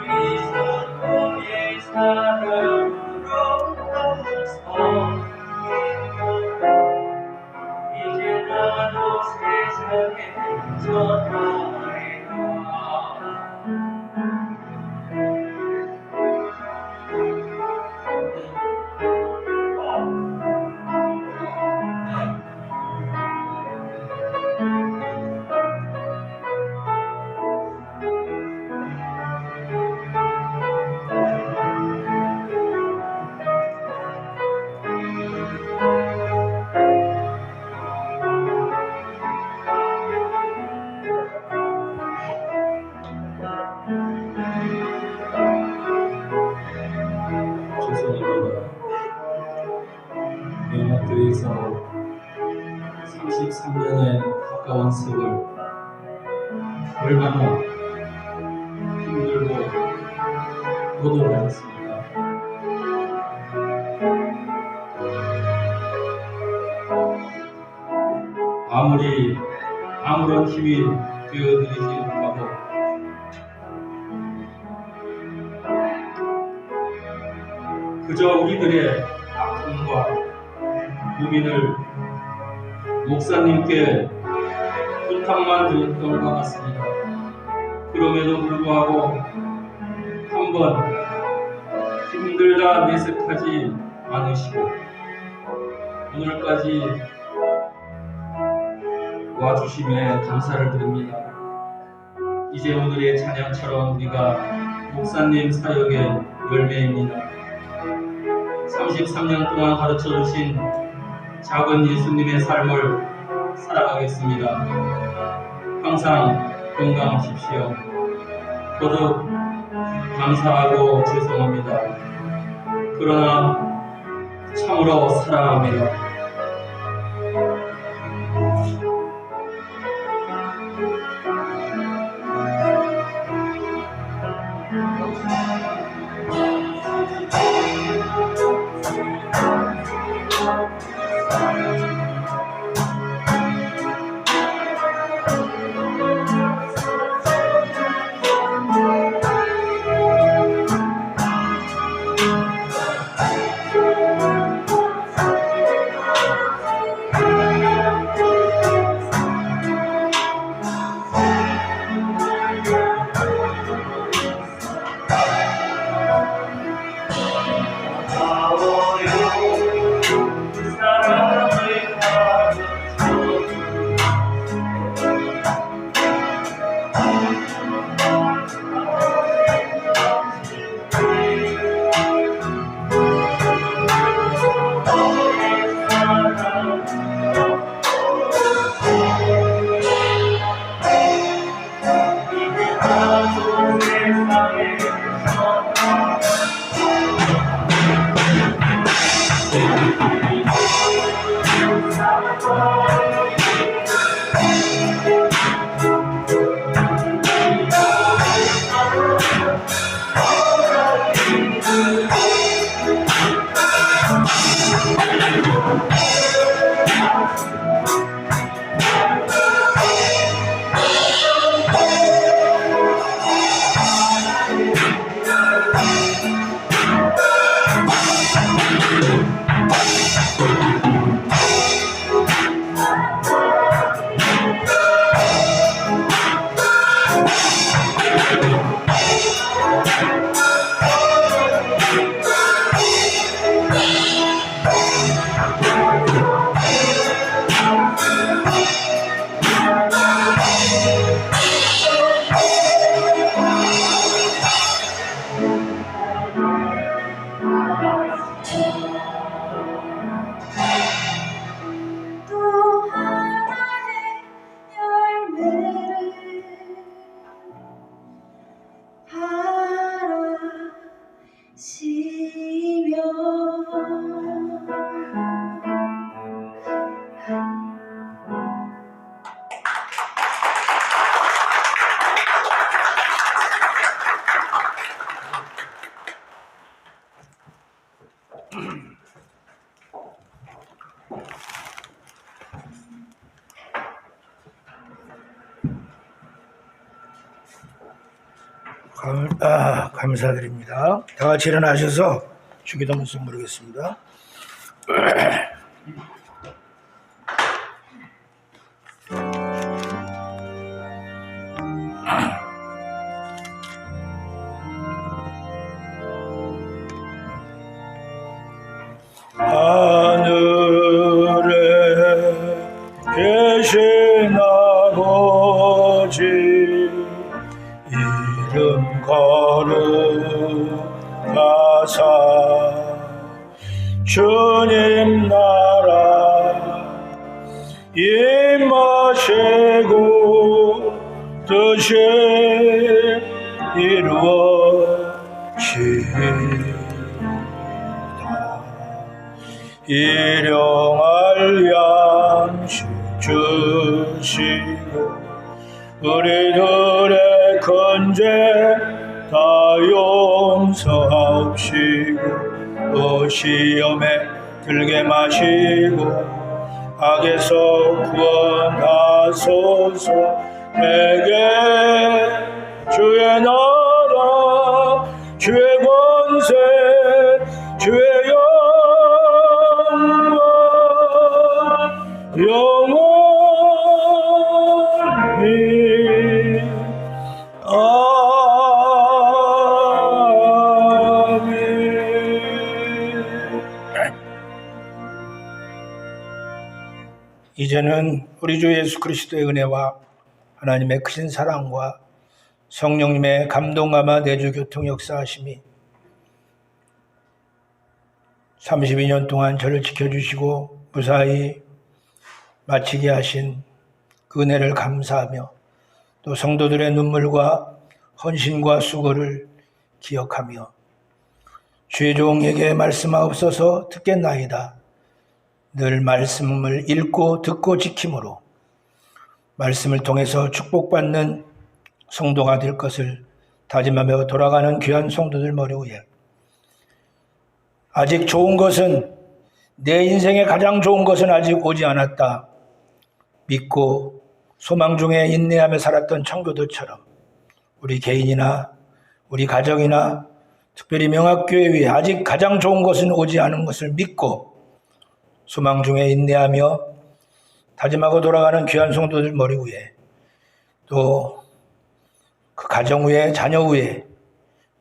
우리 서로의 사랑으로 넘어서 이제 나도 세상에 전하리라. 죄송합니다. 명학교에서 33년의 가까운 세월 얼마나 힘들고 고독하였습니다. 아무리 아무런 힘이 되어드리지 못하고 그저 우리들의 아픔과 고민을 목사님께 부탁만 드렸던 것 같습니다. 그럼에도 불구하고 한번 힘들다 내색하지 않으시고 오늘까지 와주심에 감사를 드립니다. 이제 오늘의 찬양처럼 우리가 목사님 사역의 열매입니다. 33년 동안 가르쳐 주신 작은 예수님의 삶을 살아가겠습니다. 항상 건강하십시오. 거듭 감사하고 죄송합니다. 그러나 참으로 사랑합니다. 감사드립니다. 다 같이 일어나셔서 주기도 문성 부르겠습니다. 하늘에 계신 아버지 이름 거룩하사 주님 나라 임하시고 뜻이 이루어지이다. 일용할 양식 주시고 우리들의 근죄 다 용서하옵시고 시험에 들게 마시고 악에서 구원하소서. 내게 주의 나라 주의 권세 주의 영원히 아멘. 이제는 우리 주 예수 그리스도의 은혜와 하나님의 크신 사랑과 성령님의 감동감화 내주 교통 역사하심이 32년 동안 저를 지켜주시고 무사히 마치게 하신 그 은혜를 감사하며 또 성도들의 눈물과 헌신과 수고를 기억하며 주의 종에게 말씀하옵소서 듣겠나이다. 늘 말씀을 읽고 듣고 지킴으로 말씀을 통해서 축복받는 성도가 될 것을 다짐하며 돌아가는 귀한 성도들 머리 위에 아직 좋은 것은 내 인생의 가장 좋은 것은 아직 오지 않았다. 믿고 소망 중에 인내하며 살았던 청교도처럼 우리 개인이나 우리 가정이나 특별히 명학교회 위에 아직 가장 좋은 것은 오지 않은 것을 믿고 소망 중에 인내하며 다짐하고 돌아가는 귀한 성도들 머리 위에 또 그 가정 위에 자녀 위에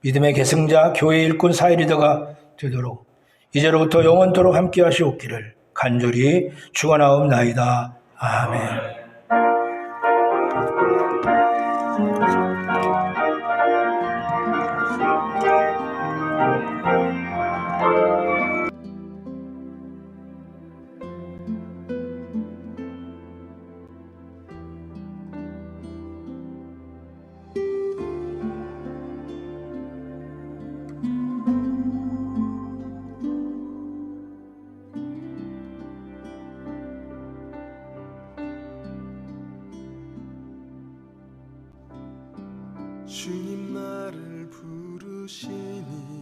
믿음의 계승자 교회 일꾼 사회리더가 되도록 이제로부터 영원토록 함께 하시옵기를 간절히 축원하옵나이다. 아멘. 주님 나를 부르시니